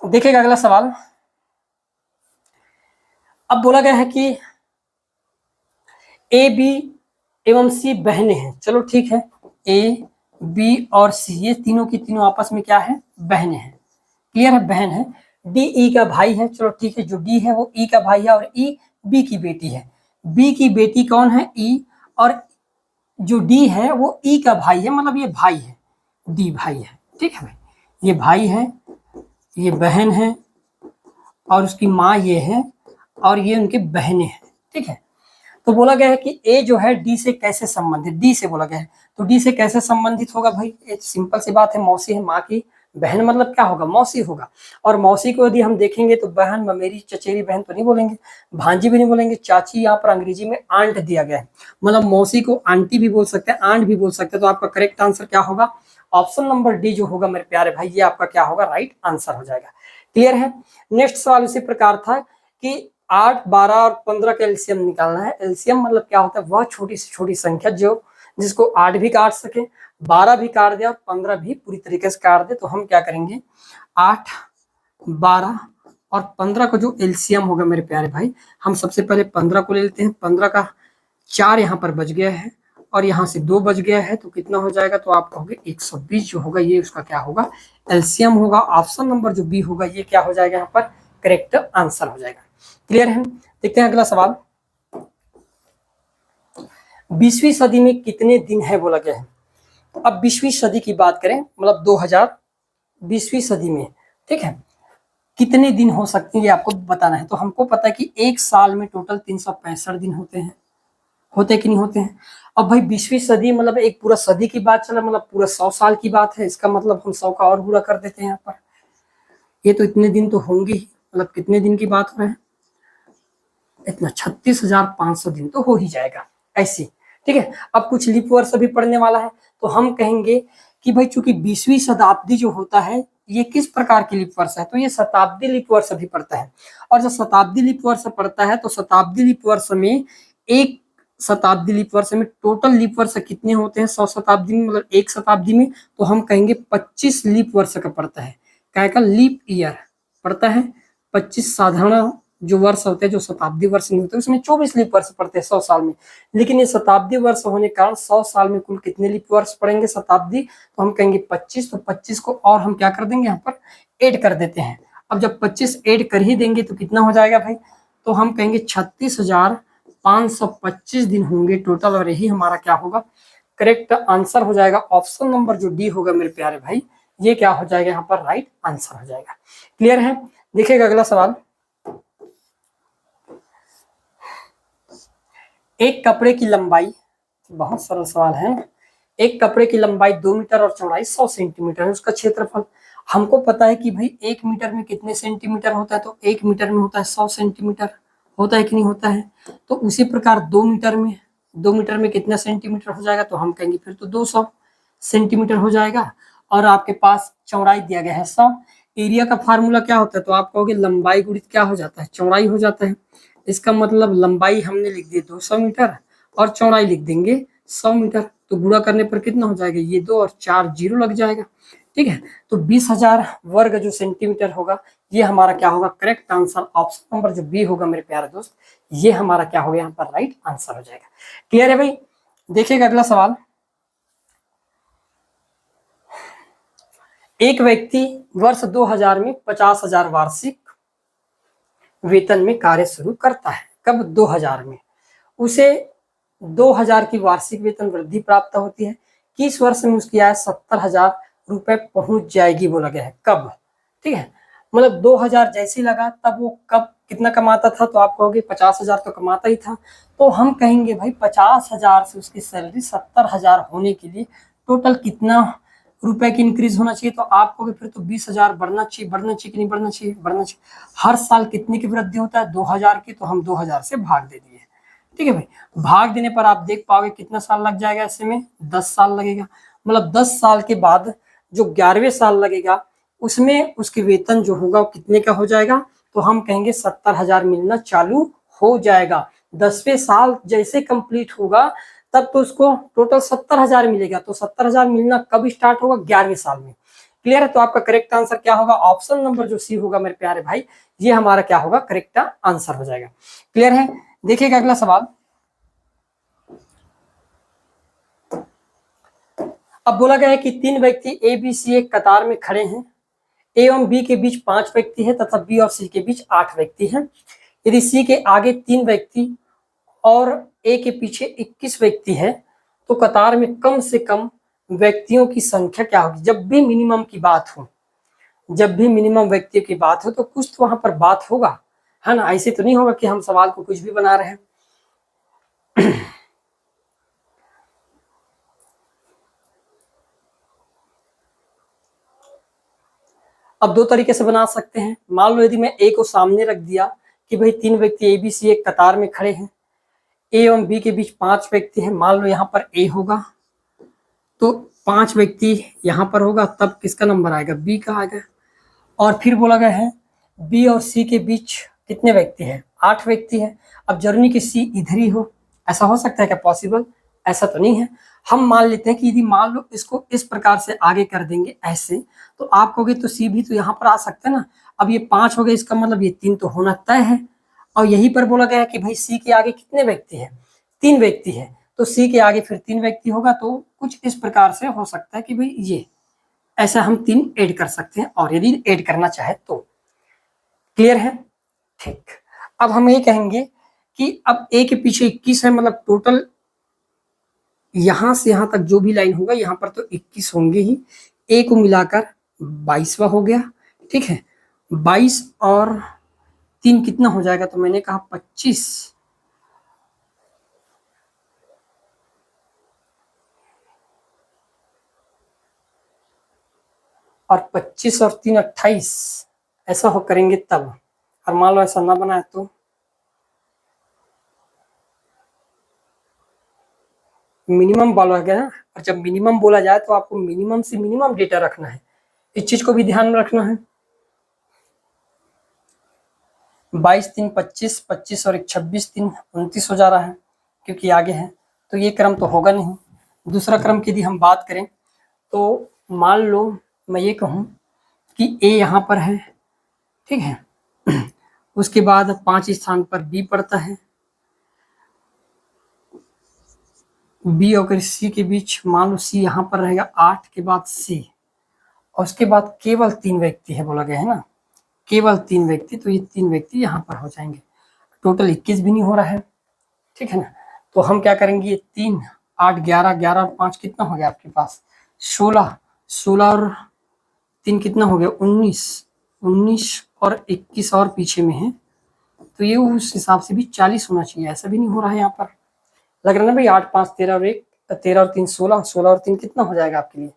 Speaker 1: देखिएगा अगला सवाल। अब बोला गया है कि ए बी एवं सी बहनें हैं। चलो ठीक है, ए बी और सी ये तीनों की तीनों आपस में क्या है, बहनें हैं। क्लियर है, बहन है। डी ई का भाई है। चलो ठीक है, जो डी है वो ई का भाई है, और ई बी की बेटी है। बी की बेटी कौन है, ई, और जो डी है वो ई का भाई है, मतलब ये भाई है, डी भाई है। ठीक है भाई, ये भाई है, ये बहन है, और उसकी माँ ये है, और ये उनकी बहनें हैं। ठीक है, तो बोला गया है कि ए जो है डी से कैसे संबंधित, डी से बोला गया है, तो डी से कैसे संबंधित होगा भाई, एक सिंपल सी बात है, मौसी है, माँ की बहन मतलब क्या होगा, मौसी होगा। और मौसी को यदि हम देखेंगे तो बहन, ममेरी, चचेरी बहन तो नहीं बोलेंगे, भांजी भी नहीं बोलेंगे, चाची यहाँ पर अंग्रेजी में आंट दिया गया है, मतलब मौसी को आंटी भी बोल सकते हैं, आंट भी बोल सकते हैं। तो आपका करेक्ट आंसर क्या होगा, ऑप्शन नंबर डी जो होगा मेरे प्यारे भाई, ये आपका क्या होगा, राइट आंसर हो जाएगा। क्लियर है। नेक्स्ट सवाल इसी प्रकार था कि 8, 12 और 15 का एलसीएम निकालना है। एलसीएम मतलब क्या होता है, वह छोटी से छोटी संख्या जो जिसको 8 भी काट सके, 12 भी काट दे और 15 भी पूरी तरीके से काट दे। तो हम क्या करेंगे, 8, 12 और 15 का जो एलसीएम होगा मेरे प्यारे भाई, हम सबसे पहले 15 को ले लेते हैं। 15 का 4 यहाँ पर बच गया है, और यहाँ से 2 बच गया है, तो कितना हो जाएगा, तो आप कहोगे 120 जो होगा ये उसका क्या होगा, एलसीएम होगा। ऑप्शन नंबर जो बी होगा ये क्या हो जाएगा, यहाँ पर करेक्ट आंसर हो जाएगा। क्लियर है। देखते हैं अगला सवाल। 20वीं सदी में कितने दिन है बोला गया है। अब 20वीं सदी की बात करें, मतलब 2020वीं सदी में, ठीक है, कितने दिन हो सकते हैं ये आपको बताना है। तो हमको पता है कि एक साल में टोटल 365 दिन होते हैं, होते कि नहीं होते हैं। अब भाई 20वीं सदी मतलब एक पूरा सदी की बात चला, मतलब पूरा 100 साल की बात है, इसका मतलब हम 100 का और पूरा कर देते हैं यहाँ पर। ये तो इतने दिन तो होंगे ही, मतलब कितने दिन की बात हो रहे हैं, इतना 36,500 दिन तो हो ही जाएगा ऐसी। ठीक है, अब कुछ लीप वर्ष भी पढ़ने वाला है, तो हम कहेंगे कि भाई चूंकि 20वीं शताब्दी जो होता है ये किस प्रकार की लीप वर्ष है, तो ये शताब्दी लीप वर्ष भी पड़ता है। और जब शताब्दी लीप वर्ष पड़ता है तो शताब्दी लीप वर्ष में, एक शताब्दी लीप वर्ष में टोटल लीप वर्ष कितने होते हैं, 100 शताब्दी में, मतलब एक शताब्दी में, तो हम कहेंगे 25 लीप वर्ष का पड़ता है। क्या का लीप ईयर पड़ता है, 25 साधारण जो वर्ष होते हैं, जो शताब्दी वर्ष नहीं होते, उसमें 24 लीप वर्ष पड़ते हैं 100 साल में। लेकिन ये शताब्दी वर्ष होने के कारण 100 साल में कुल कितने लीप वर्ष पड़ेंगे शताब्दी, तो हम कहेंगे 25। तो 25 को और हम क्या कर देंगे, यहाँ पर ऐड कर देते हैं। अब जब 25 ऐड कर ही देंगे तो कितना हो जाएगा भाई, तो हम कहेंगे 36,525 दिन होंगे टोटल, और यही हमारा क्या होगा, करेक्ट आंसर हो जाएगा। ऑप्शन नंबर जो डी होगा मेरे प्यारे भाई, ये क्या हो जाएगा, यहाँ पर राइट आंसर हो जाएगा। क्लियर है। देखिएगा अगला सवाल। एक कपड़े की लंबाई, बहुत सरल सवाल है ना, एक कपड़े की लंबाई 2 मीटर और चौड़ाई 100 सेंटीमीटर है, उसका क्षेत्रफल, हमको पता है कि भाई 1 मीटर में कितने सेंटीमीटर होता है, तो 1 मीटर में होता है 100 सेंटीमीटर, होता है कि नहीं होता है। तो उसी प्रकार 2 मीटर में कितना सेंटीमीटर हो जाएगा, तो हम कहेंगे फिर तो 200 सेंटीमीटर हो जाएगा। और आपके पास चौड़ाई दिया गया है 100। एरिया का फार्मूला क्या होता है, तो आप कहोगे लंबाई गुणित क्या हो जाता है, चौड़ाई हो जाता है। इसका मतलब लंबाई हमने लिख दी 200 मीटर और चौड़ाई लिख देंगे 100 मीटर, तो गुणा करने पर कितना हो जाएगा, ये 2 और 4 जीरो लग जाएगा। ठीक है, तो 20,000 वर्ग जो सेंटीमीटर होगा, ये हमारा क्या होगा, करेक्ट आंसर ऑप्शन नंबर जो बी होगा मेरे प्यारे दोस्त, ये हमारा क्या होगा यहाँ पर राइट आंसर हो जाएगा। क्लियर है भाई। देखिएगा अगला सवाल। एक व्यक्ति वर्ष 2000 में 50,000 वार्षिक वेतन में कार्य शुरू करता है। कब, 2000 में। उसे 2000 की वार्षिक वेतन वृद्धि प्राप्त होती है। किस वर्ष में उसकी आय 70,000 रुपए पहुंच जाएगी, बोला गया है। कब, ठीक है, मतलब 2000 जैसे लगा तब वो कब कितना कमाता था, तो आप कहोगे 50,000 तो कमाता ही था। तो हम कहेंगे भाई 50,000 से उसकी सैलरी 70,000 होने के लिए टोटल कितना रुपए की इंक्रीज होना चाहिए, तो आप कहोगे फिर तो 20,000 बढ़ना चाहिए, बढ़ना चाहिए कि नहीं बढ़ना चाहिए, बढ़ना चाहिए। हर साल कितनी की वृद्धि होता है, 2000 की, तो हम 2000 से भाग दे दिए। ठीक है भाई, भाग देने पर आप देख पाओगे कितना साल लग जाएगा, ऐसे में 10 साल लगेगा। मतलब 10 साल के बाद जो 11वें साल लगेगा उसमें उसकी वेतन जो होगा वो कितने का हो जाएगा, तो हम कहेंगे 70,000 मिलना चालू हो जाएगा। 10वें साल जैसे कंप्लीट होगा तब तो उसको टोटल 70,000 मिलेगा। तो 70,000 मिलना कब स्टार्ट होगा, 11वें साल में। क्लियर है, तो आपका करेक्ट आंसर क्या होगा, ऑप्शन नंबर जो सी होगा मेरे प्यारे भाई, ये हमारा क्या होगा, करेक्ट आंसर हो जाएगा। क्लियर है। देखिएगा अगला सवाल। अब बोला गया है कि 3 व्यक्ति ए बी सी एक कतार में खड़े हैं। ए एवं बी के बीच 5 व्यक्ति है तथा बी और सी के बीच 8 व्यक्ति हैं। यदि सी के आगे 3 व्यक्ति और ए के पीछे 21 व्यक्ति है, तो कतार में कम से कम व्यक्तियों की संख्या क्या होगी। जब भी मिनिमम की बात हो, जब भी मिनिमम व्यक्तियों की बात हो, तो कुछ तो वहां पर बात होगा, है ना। ऐसे तो नहीं होगा कि हम सवाल को कुछ भी बना रहे हैं। अब 2 तरीके से बना सकते हैं। मान लो यदि मैं ए को सामने रख दिया कि भाई 3 व्यक्ति ए बी सी एक कतार में खड़े हैं, ए एवं बी के बीच 5 व्यक्ति हैं। मान लो यहाँ पर ए होगा तो 5 व्यक्ति यहाँ पर होगा, तब किसका नंबर आएगा, बी का आएगा। और फिर बोला गया है बी और सी के बीच कितने व्यक्ति हैं, 8 व्यक्ति हैं। अब जरूरी कि सी इधर ही हो, ऐसा हो सकता है क्या पॉसिबल, ऐसा तो नहीं है। हम मान लेते हैं कि यदि मान लो इसको इस प्रकार से आगे कर देंगे ऐसे, तो आप कहोगे तो सी भी तो यहाँ पर आ सकता है ना। अब ये 5 हो गए, इसका मतलब ये 3 तो होना तय है। और यहीं पर बोला गया है कि भाई सी के आगे कितने व्यक्ति हैं, 3 व्यक्ति हैं, तो सी के आगे फिर 3 व्यक्ति होगा। तो कुछ इस प्रकार से हो सकता है कि भाई ये ऐसा हम 3 ऐड कर सकते हैं, और यदि ऐड करना चाहे तो। क्लियर है, ठीक। अब हम ये कहेंगे कि अब ए के पीछे 21 है, मतलब टोटल यहां से यहां तक जो भी लाइन होगा यहाँ पर तो 21 होंगे ही, ए को मिलाकर 22वां हो गया। ठीक है, 22 और 3 कितना हो जाएगा, तो मैंने कहा 25। और 25 और 3 28, ऐसा हो करेंगे तब। और मान लो ऐसा ना बनाए तो मिनिमम बोला गया ना, और जब मिनिमम बोला जाए तो आपको मिनिमम से मिनिमम डेटा रखना है, इस चीज को भी ध्यान में रखना है। 22 3 25, 25 और 1 26, 3 29 हो जा रहा है, क्योंकि आगे है, तो ये क्रम तो होगा नहीं। दूसरा क्रम की यदि हम बात करें तो मान लो मैं ये कहूँ कि ए यहाँ पर है, ठीक है, उसके बाद 5 स्थान पर बी पड़ता है, बी और सी के बीच मान लो सी यहाँ पर रहेगा, 8 के बाद सी, और उसके बाद केवल 3 व्यक्ति है, बोला गया है ना, केवल 3 व्यक्ति, तो ये 3 व्यक्ति यहाँ पर हो जाएंगे। टोटल 21 भी नहीं हो रहा है, ठीक है ना। तो हम क्या करेंगे, ये 3 8 11 11 और 5 कितना हो गया आपके पास, 16 16 और 3 कितना हो गया, 19 19 और 21 और पीछे में है, तो ये उस हिसाब से भी 40 होना चाहिए। ऐसा भी नहीं हो रहा है यहाँ पर, लग रहा है ना भाई। 8 5 13 और 1 13 और 3 16, 16 और 3 कितना हो जाएगा आपके लिए,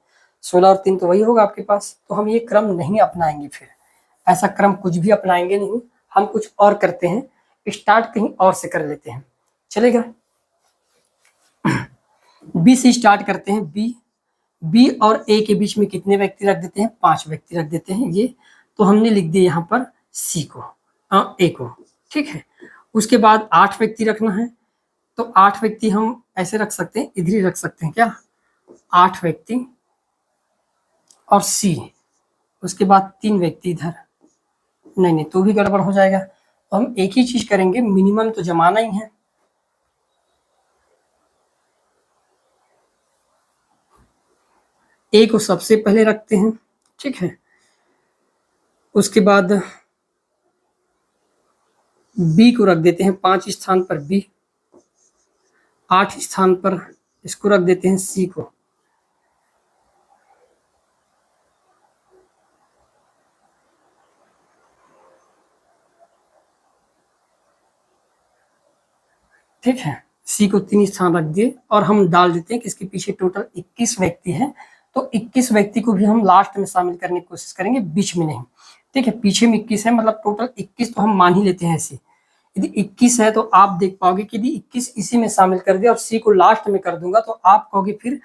Speaker 1: 16 और 3 तो वही होगा आपके पास। तो हम ये क्रम नहीं अपनाएंगे, फिर ऐसा क्रम कुछ भी अपनाएंगे नहीं, हम कुछ और करते हैं, स्टार्ट कहीं और से कर लेते हैं, चलेगा। बी से स्टार्ट करते हैं। बी और ए के बीच में कितने व्यक्ति रख देते हैं? 5 व्यक्ति रख देते हैं ये। तो हमने लिख दिया यहाँ पर सी को, ए को, ठीक है। उसके बाद 8 व्यक्ति रखना है, तो 8 व्यक्ति हम ऐसे रख सकते हैं, इधर ही रख सकते हैं क्या, 8 व्यक्ति और सी। उसके बाद 3 व्यक्ति इधर, नहीं तो भी गड़बड़ हो जाएगा। तो हम एक ही चीज करेंगे, मिनिमम तो जमाना ही है। ए को सबसे पहले रखते हैं, ठीक है। उसके बाद बी को रख देते हैं 5 स्थान पर बी, 8 स्थान पर इसको रख देते हैं सी को। ठीक है, सी को 3 स्थान रख दिए और हम डाल देते हैं कि इसके पीछे टोटल 21 व्यक्ति हैं। तो 21 व्यक्ति को भी हम लास्ट में शामिल करने की कोशिश करेंगे, बीच में नहीं, ठीक है। पीछे में 21 है, मतलब टोटल 21 तो हम मान ही लेते हैं ऐसे। यदि 21 है तो आप देख पाओगे कि यदि 21 इसी में शामिल कर दिया और सी को लास्ट में कर दूंगा तो आप कहोगे फिर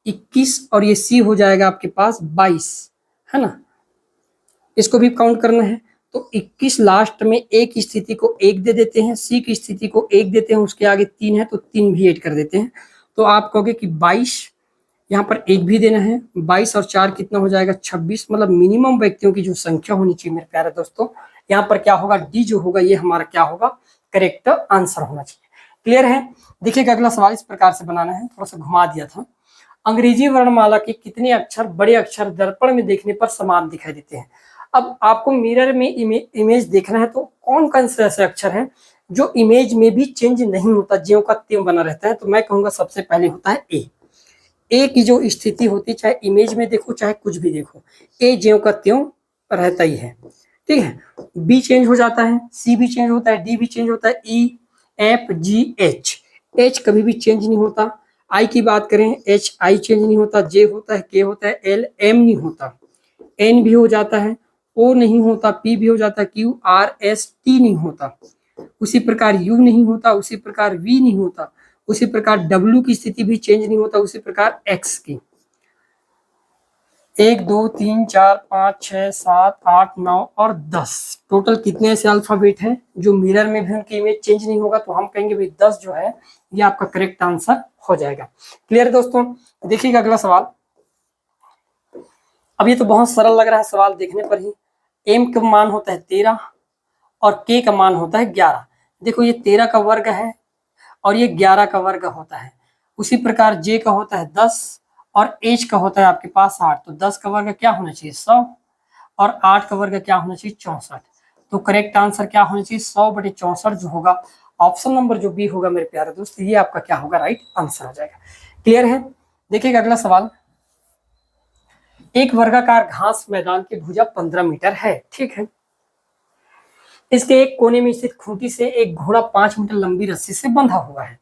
Speaker 1: 21 और ये सी हो जाएगा आपके पास 22, है ना। इसको भी काउंट करना है, तो 21 लास्ट में ए की स्थिति को 1 दे देते हैं, सी की स्थिति को 1 देते हैं, उसके आगे 3 है तो 3 भी ऐड कर देते हैं। तो आप कहोगे कि 22, यहाँ पर 1 भी देना है, 22 और 4 कितना हो जाएगा 26। मतलब मिनिमम व्यक्तियों की जो संख्या होनी चाहिए मेरे प्यारे दोस्तों, यहाँ पर क्या होगा, डी जो होगा ये हमारा क्या होगा, करेक्ट आंसर होना चाहिए। क्लियर है। देखिएगा अगला सवाल इस प्रकार से बनाना है, थोड़ा सा घुमा दिया था। अंग्रेजी वर्णमाला के कितने अक्षर बड़े अक्षर दर्पण में देखने पर समान दिखाई देते हैं? अब आपको मिरर में इमेज देखना है, तो कौन कौन से ऐसे अक्षर हैं जो इमेज में भी चेंज नहीं होता, ज्यों का त्यों बना रहता है? तो मैं कहूंगा सबसे पहले होता है ए की जो स्थिति होती है, चाहे इमेज में देखो चाहे कुछ भी देखो, ए ज्यों का त्यों रहता ही है, ठीक है। बी चेंज हो जाता है, सी भी चेंज होता है, डी भी चेंज होता है, ई एफ जी एच कभी भी चेंज नहीं होता। आई की बात करें, एच आई चेंज नहीं होता, जे होता है, के होता है, एल एम नहीं होता, एन भी हो जाता है, ओ नहीं होता, पी भी हो जाता है, क्यू आर एस टी नहीं होता, उसी प्रकार यू नहीं होता, उसी प्रकार वी नहीं होता, उसी प्रकार डब्ल्यू की स्थिति भी चेंज नहीं होता, उसी प्रकार एक्स की। 1 2 3 4 5 6 7 8 9 और 10 टोटल कितने ऐसे अल्फाबेट हैं जो मिरर में भी उनकी इमेज चेंज नहीं होगा? तो हम कहेंगे भाई 10 जो है ये आपका करेक्ट आंसर हो जाएगा। क्लियर दोस्तों। देखिएगा अगला सवाल। अब ये तो बहुत सरल लग रहा है सवाल देखने पर ही। एम का मान होता है 13 और के का मान होता है 11। देखो ये 13 का वर्ग है और ये 11 का वर्ग होता है। उसी प्रकार जे का होता है 10 और एच का होता है आपके पास 8। तो 10 का वर्ग क्या होना चाहिए 100 और 8 का वर्ग क्या होना चाहिए 64। तो करेक्ट आंसर क्या होना चाहिए 100/64 जो होगा, ऑप्शन नंबर जो बी होगा मेरे प्यारे दोस्त, ये आपका क्या होगा राइट आंसर हो जाएगा। क्लियर है। देखिएगा अगला सवाल। एक वर्गाकार घास मैदान की भुजा 15 मीटर है, ठीक है। इसके एक कोने में स्थित खूंटी से एक घोड़ा 5 मीटर लंबी रस्सी से बंधा हुआ है।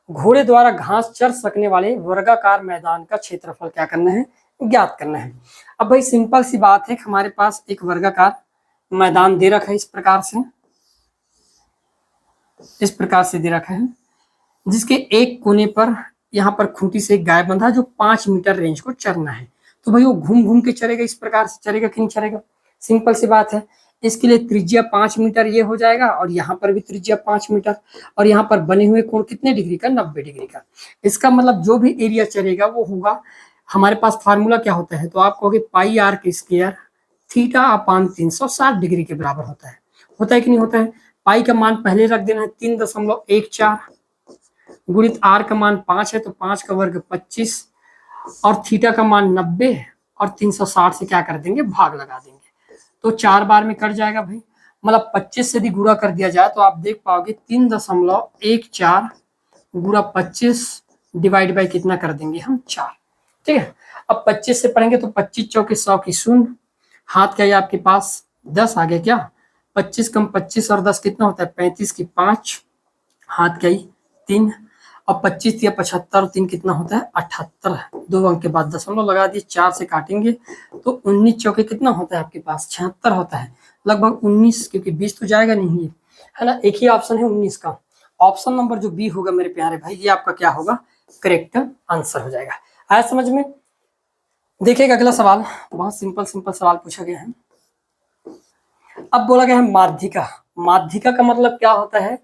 Speaker 1: घोड़े द्वारा घास चर सकने वाले वर्गाकार मैदान का क्षेत्रफल क्या करना है, ज्ञात करना है। अब भाई सिंपल सी बात है, हमारे पास एक वर्गाकार मैदान दे रखा है, इस प्रकार से दे रखा है, जिसके एक कोने पर यहाँ पर खूंटी से एक गाय बंधा जो 5 मीटर रेंज को चरना है। तो भाई वो घूम घूम के चलेगा, इस प्रकार से चलेगा कि नहीं चलेगा? सिंपल सी बात है। इसके लिए त्रिज्या 5 मीटर ये हो जाएगा और यहाँ पर भी त्रिज्या 5 मीटर और यहाँ पर बने हुए कोण कितने डिग्री का 90 डिग्री का। इसका मतलब जो भी एरिया चलेगा वो होगा, हमारे पास फार्मूला क्या होता है, तो आप कहोगे पाई आर के स्क्वायर थीटा अपान 360 डिग्री के बराबर होता है कि नहीं होता है? पाई का मान पहले रख देना है 3.14 गुणित आर का मान 5 है तो 5 का वर्ग 25 और थीटा का मान 90 और 360 से क्या कर देंगे भाग लगा देंगे। तो 4 बार में कट जाएगा भाई, मतलब 25 से यदि गुणा कर दिया जाए तो आप देख पाओगे 3.14 गुणा 25 डिवाइड बाई कितना कर देंगे हम 4, ठीक है। अब 25 से पढ़ेंगे तो 25 चौके 100 की 0, हाथ का ये आपके पास 10 आ गया क्या, 25 कम 25 और 10 कितना होता है 35 की 5, हाथ का ही 3 अब 25 या 75 3 कितना होता है 78, 2 अंक के बाद दशमलव लगा दिए, 4 से काटेंगे तो 19 चौके कितना होता है आपके पास 76 होता है, लगभग 19, क्योंकि 20 तो जाएगा नहीं है ना, एक ही ऑप्शन है 19 का। ऑप्शन नंबर जो बी होगा मेरे प्यारे भाई, ये आपका क्या होगा करेक्ट आंसर हो जाएगा। आया समझ में? देखिएगा अगला सवाल, बहुत सिंपल सवाल पूछा गया है। अब बोला गया है माध्यिका। माध्यिका का मतलब क्या होता है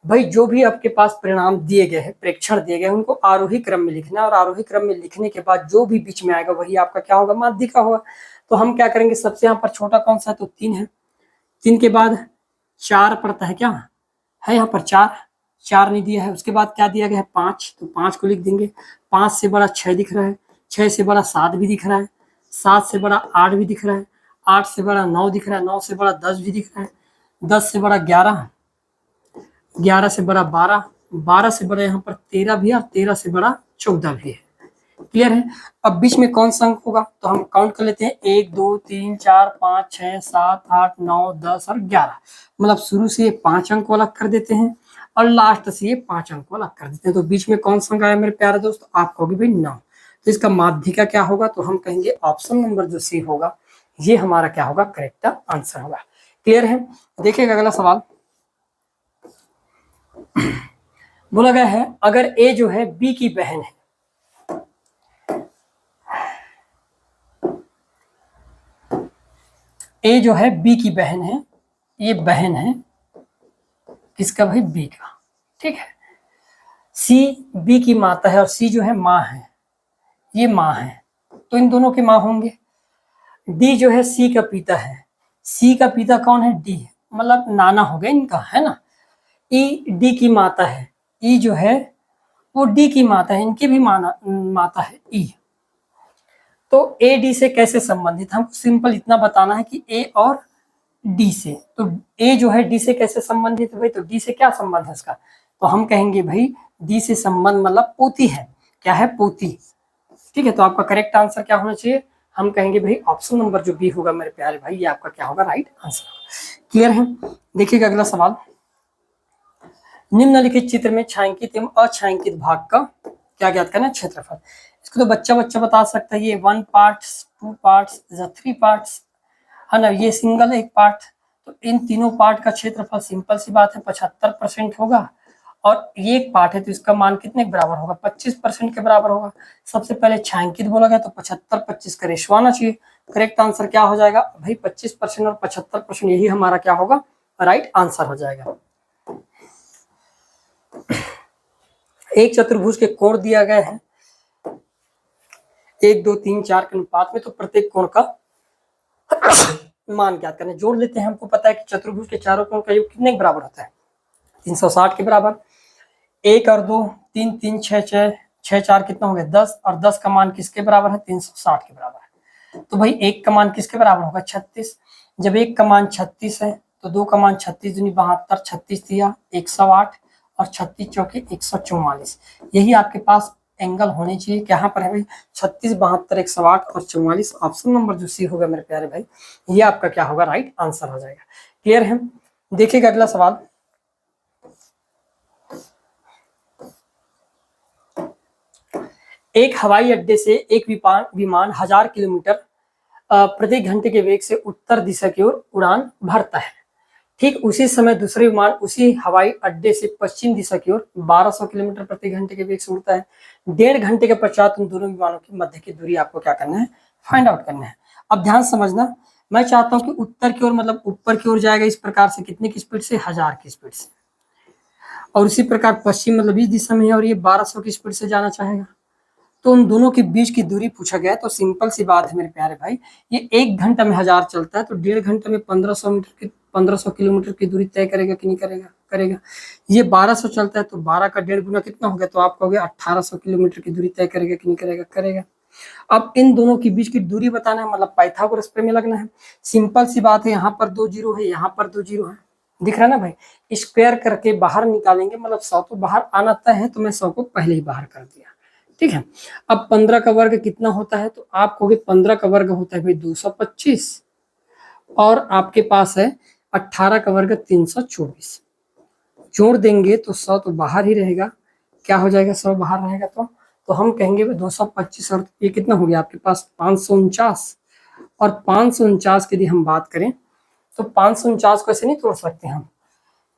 Speaker 1: भाई, जो भी आपके पास परिणाम दिए गए हैं, प्रेक्षण दिए गए हैं, उनको आरोही क्रम में लिखना है, और आरोही क्रम में लिखने के बाद जो भी बीच में आएगा वही आपका क्या होगा माध्यिका होगा। तो हम क्या करेंगे, सबसे यहाँ पर छोटा कौन सा है तो 3 है, 3 के बाद 4 पड़ता है, क्या है यहाँ पर 4 नहीं दिया है, उसके बाद क्या दिया गया है 5, तो 5 को लिख देंगे। 5 से बड़ा 6 दिख रहा है, 6 से बड़ा 7 भी दिख रहा है, 7 से बड़ा 8 भी दिख रहा है, 8 से बड़ा 9 दिख रहा है, 9 से बड़ा 10 भी दिख रहा है, 10 से बड़ा 11, 11 से बड़ा 12, 12 से बड़ा यहाँ पर 13 भी है, और 13 से बड़ा 14 भी है। क्लियर है? अब बीच में कौन सा अंक होगा तो हम काउंट कर लेते हैं, 1 2 3 4 5 6 7 8 9 10 और 11, मतलब शुरू से 5 अंक को अलग कर देते हैं और लास्ट से ये 5 अंक को अलग कर देते हैं। तो बीच में कौन सा अंक आया मेरे प्यारे दोस्त, आप कहोगे भाई 9, तो इसका माध्यिका क्या होगा, तो हम कहेंगे ऑप्शन नंबर जो सी होगा ये हमारा क्या होगा करेक्ट आंसर होगा। क्लियर है? देखिएगा अगला सवाल, बोला गया है अगर ए जो है बी की बहन है, ए जो है बी की बहन है, ये बहन है किसका भाई बी का, ठीक है। सी बी की माता है और सी जो है माँ है, ये माँ है, तो इन दोनों के माँ होंगे। डी जो है सी का पिता है, सी का पिता कौन है डी, मतलब नाना हो गया इनका, है ना। ई डी की माता है, ई जो है वो डी की माता है, इनकी भी माता है ई। तो ए डी से कैसे संबंधित, हमको सिंपल इतना बताना है कि ए और डी से, तो ए जो है डी से कैसे संबंधित है भाई, तो डी से क्या संबंध है इसका, तो हम कहेंगे भाई डी से संबंध मतलब पोती है, क्या है पोती, ठीक है। तो आपका करेक्ट आंसर क्या होना चाहिए, हम कहेंगे भाई ऑप्शन नंबर जो बी होगा मेरे प्यारे भाई, ये आपका क्या होगा राइट आंसर। क्लियर है? देखिएगा अगला सवाल, निम्नलिखित चित्र में छायांकित एवं अछायांकित भाग का क्या ज्ञात करना है क्षेत्रफल। इसको तो बच्चा बता सकता है, ये 1 पार्ट 2 पार्ट्स 3 पार्ट्स है ना, ये सिंगल एक पार्ट, तो इन तीनों पार्ट का क्षेत्रफल सिंपल सी बात है 75% होगा, और ये एक पार्ट है तो इसका मान कितने के बराबर होगा 25% के बराबर होगा। सबसे पहले छायांकित बोला गया तो 75-25 का रेशो आना चाहिए। करेक्ट आंसर क्या हो जाएगा भाई 25% और 75%, यही हमारा क्या होगा राइट आंसर हो जाएगा। एक चतुर्भुज के कोण दिया गया है 1 2 3 4 के अनुपात में, तो प्रत्येक कोण का मान ज्ञात करना, जोड़ लेते हैं। हमको पता है कि चतुर्भुज के चारों कोण का योग कितने के बराबर होता है 360 के बराबर। 1 और 2 3 3 6 6 6 4 कितना हो गया 10, और 10 का मान किसके बराबर है 360 के बराबर है। तो भाई 1 का मान किसके बराबर होगा 36, जब 1 का मान 36 है तो 2 का मान 36 दूनी 72, 36 दिया 108 और 36 चौके 144, यही आपके पास एंगल होने चाहिए। यहाँ पर है भाई 36 72 108 और 44, ऑप्शन नंबर जो सी होगा मेरे प्यारे भाई, ये आपका क्या होगा राइट आंसर हो जाएगा। क्लियर है? देखिएगा अगला सवाल, एक हवाई अड्डे से एक विमान 1000 किलोमीटर प्रति घंटे के वेग से उत्तर दिशा की ओर उड़ान भरता है। ठीक उसी समय दूसरे विमान उसी हवाई अड्डे से पश्चिम दिशा की ओर 1200 किलोमीटर प्रति घंटे के वेग से उड़ता है। 1.5 घंटे के पश्चात उन दोनों विमानों की मध्य की दूरी आपको क्या करना है फाइंड आउट करना है। अब ध्यान समझना, मैं चाहता हूं कि उत्तर की ओर मतलब ऊपर की ओर जाएगा इस प्रकार से, कितने की स्पीड से 1000 की स्पीड से, और उसी प्रकार पश्चिम मतलब इस दिशा में है और ये 1200 की स्पीड से जाना चाहेगा। तो उन दोनों के बीच की दूरी पूछा गया, तो सिंपल सी बात है मेरे प्यारे भाई, ये 1 घंटा में 1000 चलता है तो 1.5 घंटे में 1500 किलोमीटर की दूरी तय करेगा कि नहीं करेगा। ये 1200 चलता है तो 12 का 1.5 गुना कितना हो गया, तो आप कहोगे 1800 किलोमीटर की दूरी तय करेगा कि नहीं करेगा। अब इन दोनों के बीच की दूरी बताना है, मतलब पाइथागोरस प्रमेय लगना है। सिंपल सी बात है, यहाँ पर 2 जीरो है, यहाँ पर 2 जीरो है, दिख रहा है ना भाई। स्क्वायर करके बाहर निकालेंगे, मतलब 100 तो बाहर आना तय है, तो मैं 100 को पहले ही बाहर कर दिया, ठीक है। अब 15 का वर्ग कितना होता है, तो आप कहोगे 15 का वर्ग होता है भाई 225, और आपके पास है 18 का वर्ग 324, जोड़ देंगे तो 100 तो बाहर ही रहेगा, क्या हो जाएगा, 100 बाहर रहेगा तो हम कहेंगे 225 और ये कितना हो गया आपके पास 549। और 549 की यदि हम बात करें तो 549 को ऐसे नहीं तोड़ सकते हम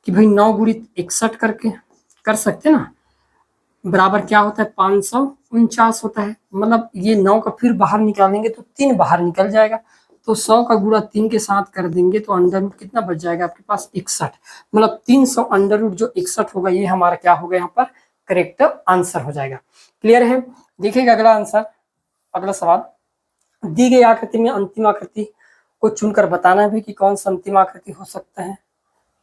Speaker 1: कि भाई 9 गुणित 61 करके कर सकते ना, बराबर क्या होता है 549 होता है। मतलब ये 9 का फिर बाहर निकालेंगे तो 3 बाहर निकल जाएगा, तो 100 का गुणा 3 के साथ कर देंगे तो अंडर रूट कितना बच जाएगा आपके पास 61। मतलब 300 अंडर रूट जो 61 होगा ये हमारा क्या होगा यहाँ पर करेक्ट आंसर हो जाएगा। क्लियर है। देखिएगा अगला आंसर, अगला सवाल, दी गई आकृति में अंतिम आकृति को चुनकर बताना है कि कौन सा अंतिम आकृति हो सकता है।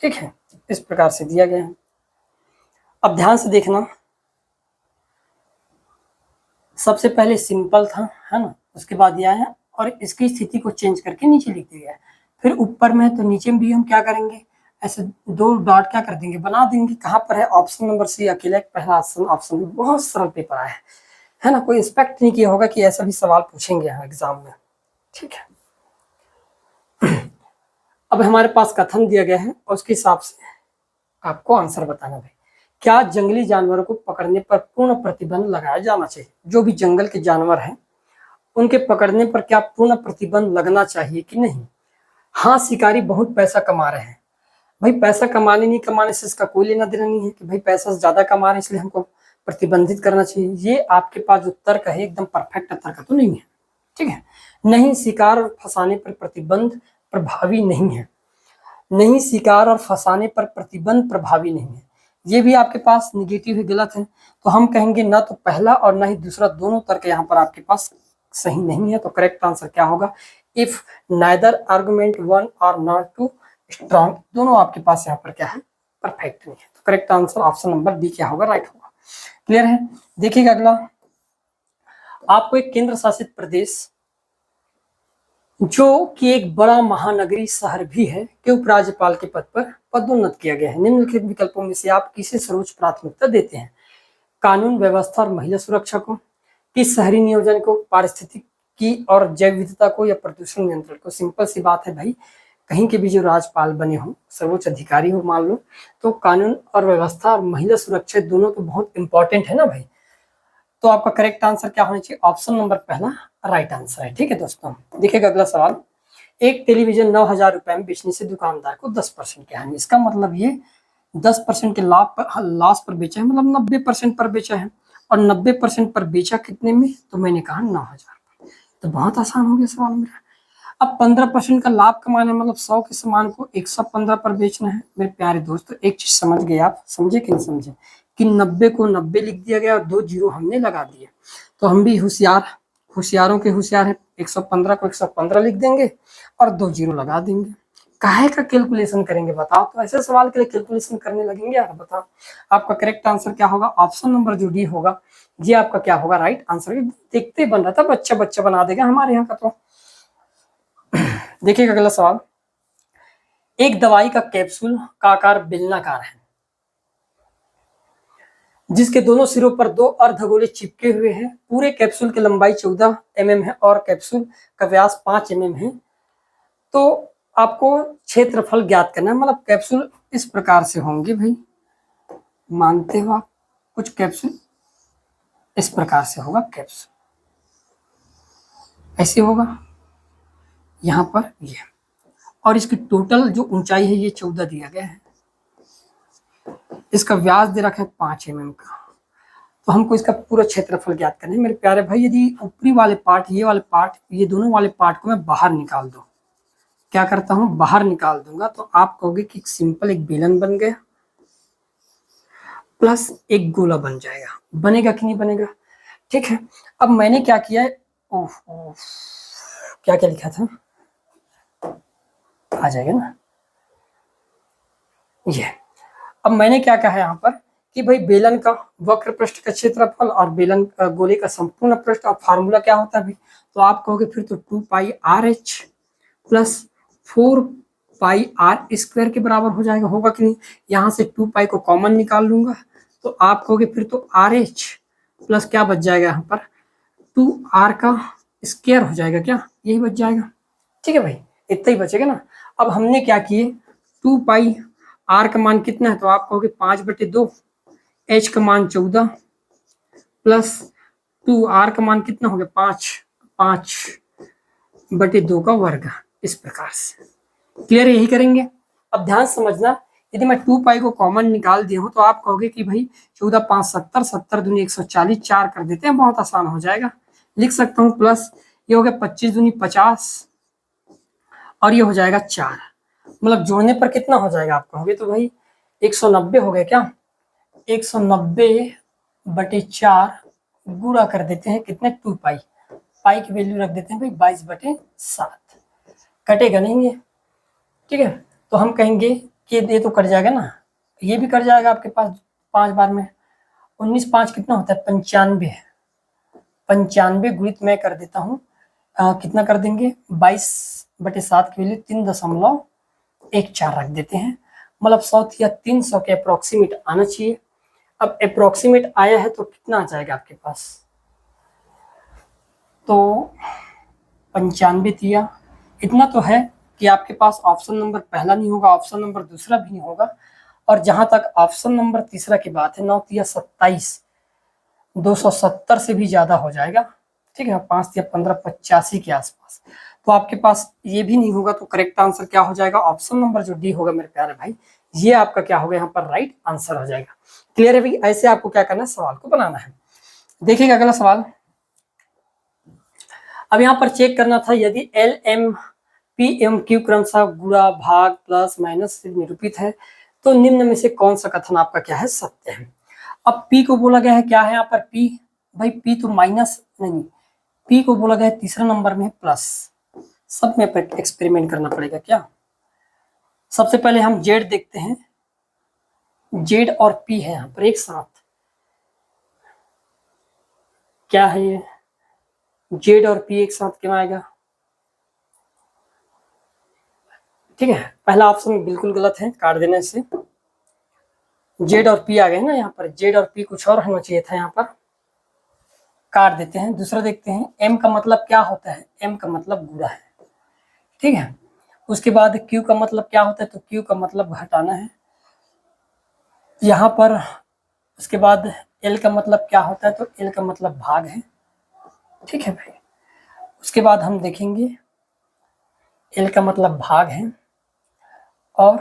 Speaker 1: ठीक है, इस प्रकार से दिया गया है। अब ध्यान से देखना, सबसे पहले सिंपल था, है ना, उसके बाद यह है और इसकी स्थिति को चेंज करके नीचे लिख दिया है। फिर ऊपर में है तो नीचे में भी हम क्या करेंगे, ऐसे 2 डॉट क्या कर देंगे, बना देंगे। कहाँ पर है, ऑप्शन नंबर सी अकेला पहला ऑप्शन में। बहुत सरल पेपर आया है ना, कोई एक्सपेक्ट नहीं किया होगा कि ऐसा भी सवाल पूछेंगे यहाँ एग्जाम में। ठीक है, अब हमारे पास कथन दिया गया है और उसके हिसाब से आपको आंसर बताना है। क्या जंगली जानवरों को पकड़ने पर पूर्ण प्रतिबंध लगाया जाना चाहिए। जो भी जंगल के जानवर हैं उनके पकड़ने पर क्या पूर्ण प्रतिबंध लगना चाहिए कि नहीं। हाँ, शिकारी बहुत पैसा कमा रहे हैं, भाई पैसा कमाने नहीं कमाने से इसका कोई लेना देना नहीं है कि भाई पैसा ज्यादा कमा रहे हैं इसलिए हमको प्रतिबंधित करना चाहिए। ये आपके पास जो तर्क है एकदम परफेक्ट तर्क तो नहीं है। ठीक है, नहीं, शिकार और फंसाने पर प्रतिबंध प्रभावी नहीं है। नहीं, शिकार और फंसाने पर प्रतिबंध प्रभावी नहीं है, ये भी आपके पास निगेटिव ही गलत है। तो हम कहेंगे ना तो पहला और ना ही दूसरा, दोनों तर्क यहाँ पर आपके पास सही नहीं है। तो करेक्ट आंसर क्या होगा, इफ नाइदर आर्गुमेंट वन और नॉट टू स्ट्रॉन्ग, दोनों आपके पास यहाँ पर क्या है, परफेक्ट नहीं है। तो correct answer option number D क्या होगा, राइट होगा। क्लियर है। देखिएगा अगला, आपको एक केंद्र शासित प्रदेश जो कि एक बड़ा महानगरीय शहर भी है के उपराज्यपाल के पद पर पदोन्नत किया गया है। निम्नलिखित विकल्पों में से आप किसे सर्वोच्च प्राथमिकता देते हैं। कानून व्यवस्था और महिला सुरक्षा को, कि शहरी नियोजन को, पारिस्थितिकी और जैव विविधता को, या प्रदूषण नियंत्रण को। सिंपल सी बात है भाई, कहीं के भी जो राज्यपाल बने हो, सर्वोच्च अधिकारी हो मान लो, तो कानून और व्यवस्था और महिला सुरक्षा दोनों तो बहुत इंपॉर्टेंट है ना भाई। तो आपका करेक्ट आंसर क्या होना चाहिए, ऑप्शन नंबर पहला राइट आंसर है। ठीक है दोस्तों, देखिएगा अगला सवाल, एक टेलीविजन 9,000 रुपए में बेचने से दुकानदार को 10% की हानि। इसका मतलब ये 10% के लाभ पर लॉस पर बेचा है, मतलब 90% पर बेचा है। और 90% पर बेचा कितने में, तो मैंने कहा 9,000। तो बहुत आसान हो गया सवाल मेरा। अब 15% का लाभ कमाना है, मतलब 100 के सामान को 115 पर बेचना है। मेरे प्यारे दोस्तों, एक चीज समझ गए आप, समझे कि नहीं समझे, कि 90 को 90 लिख दिया गया और 2 जीरो हमने लगा दिए। तो हम भी होशियारों के होशियार है, 115 को 115 लिख देंगे और 2 जीरो लगा देंगे। काहे का कैलकुलेशन करेंगे बताओ, तो ऐसे सवाल के लिए कैलकुलेशन करने लगेंगे यार, बताओ। आपका करेक्ट आंसर क्या होगा, ऑप्शन नंबर जो डी होगा ये आपका क्या होगा, राइट आंसर। देखते बन रहा था, बच्चा बच्चा बना देगा हमारे यहाँ का। तो देखिएगा अगला सवाल, एक दवाई का कैप्सूल का आकार बेलनाकार है जिसके दोनों सिरों पर 2 अर्धगोले चिपके हुए हैं। पूरे कैप्सूल की लंबाई 14 mm है और कैप्सूल का व्यास 5 mm है। तो आपको क्षेत्रफल ज्ञात करना है। मतलब कैप्सूल इस प्रकार से होंगे भाई, मानते हो आप, कुछ कैप्सूल इस प्रकार से होगा, कैप्सूल ऐसे होगा यहाँ पर ये, और इसकी टोटल जो ऊंचाई है ये 14 दिया गया है। इसका व्यास दे रखा है 5 mm का। तो हमको इसका पूरा क्षेत्रफल ज्ञात करना है मेरे प्यारे भाई। यदि ऊपरी वाले पार्ट, ये वाले पार्ट, ये दोनों वाले पार्ट को मैं बाहर निकाल दूं, क्या करता हूं, बाहर निकाल दूंगा, तो आप कहोगे कि सिंपल एक बेलन बन गया प्लस एक गोला बन जाएगा। बनेगा कि नहीं बनेगा, ठीक है। अब मैंने क्या किया है, क्या क्या लिखा था, आ जाएगा ना ये। अब मैंने क्या कहा यहाँ पर कि भाई बेलन का वक्र पृष्ठ का क्षेत्रफल और बेलन गोले का संपूर्ण पृष्ठ, और फार्मूला क्या होता है भाई, तो आप कहोगे फिर तो 2πRh प्लस 4πr² के बराबर हो जाएगा, होगा कि नहीं। यहाँ से 2π को कॉमन निकाल लूंगा तो आप कहोगे फिर तो RH प्लस क्या बच जाएगा यहाँ पर 2r का स्क्वायर हो जाएगा, क्या यही बच जाएगा। ठीक है भाई, इतना ही बचेगा ना। अब हमने क्या किए, 2πr का मान कितना है, तो आप कहोगे 5/2 h का मान 14 प्लस 2 r का मान कितना हो गया 5/2 का वर्ग, इस प्रकार से। क्लियर, यही करेंगे। अब ध्यान समझना, यदि मैं 2 पाई को कॉमन निकाल दिया हूं तो आप कहोगे कि भाई 14 5 70, 70 दूनी 140, 4 कर देते हैं, बहुत आसान हो जाएगा। लिख सकता हूं प्लस ये हो गया 25 दूनी 50 और ये हो जाएगा 4, मतलब जोड़ने पर कितना हो जाएगा आप कहोगे तो भाई 190 हो गया क्या, 190/4 गुणा कर देते हैं कितने 2 पाई, पाई की वैल्यू रख देते हैं भाई 22/7, कटेगा नहीं ये, ठीक है। तो हम कहेंगे कि ये तो कट जाएगा ना, ये भी कट जाएगा आपके पास 5 बार में, 19 5 कितना होता है 95, 95 गुणित मैं कर देता हूँ कितना कर देंगे 22/7 की वैल्यू 3.14 रख देते हैं, मतलब 100 या 300 के अप्रोक्सीमेट आना चाहिए। अब अप्रोक्सीमेट आया है तो कितना आ जाएगा आपके पास, तो 95 दिया, इतना तो है कि आपके पास ऑप्शन नंबर पहला नहीं होगा, ऑप्शन नंबर दूसरा भी नहीं होगा, और जहां तक ऑप्शन नंबर तीसरा की बात है 9 या 27, 270 से भी ज्यादा हो जाएगा, ठीक है, 5 या 15 85 के आसपास, तो आपके पास ये भी नहीं होगा, तो करेक्ट आंसर क्या हो जाएगा, ऑप्शन नंबर जो डी होगा मेरे प्यारे भाई, ये आपका क्या होगा यहाँ पर राइट आंसर हो जाएगा। क्लियर है भाई, ऐसे आपको क्या करना है, सवाल को बनाना है। देखिएगा अगला सवाल, अब यहाँ पर चेक करना था, यदि L M P M Q क्रमशः गुणा भाग प्लस माइनस से निरूपित है तो निम्न में से कौन सा कथन आपका क्या है सत्य है। अब P को बोला गया है क्या है यहाँ पर P, भाई P तो माइनस नहीं, P को बोला गया है तीसरा नंबर में प्लस, सब में एक्सपेरिमेंट करना पड़ेगा क्या। सबसे पहले हम Z देखते हैं, Z और P है यहाँ पर एक साथ, क्या है ये Z और P एक साथ क्यों आएगा, ठीक है, पहला ऑप्शन बिल्कुल गलत है, काट देने से। Z और P आ गए ना यहाँ पर, Z और P कुछ और होना चाहिए था, यहाँ पर काट देते हैं। दूसरा देखते हैं M का मतलब क्या होता है, M का मतलब गुणा है, ठीक है। उसके बाद Q का मतलब क्या होता है, तो Q का मतलब घटाना है यहाँ पर। उसके बाद L का मतलब क्या होता है, तो L का मतलब भाग है, ठीक है भाई। उसके बाद हम देखेंगे L का मतलब भाग है, और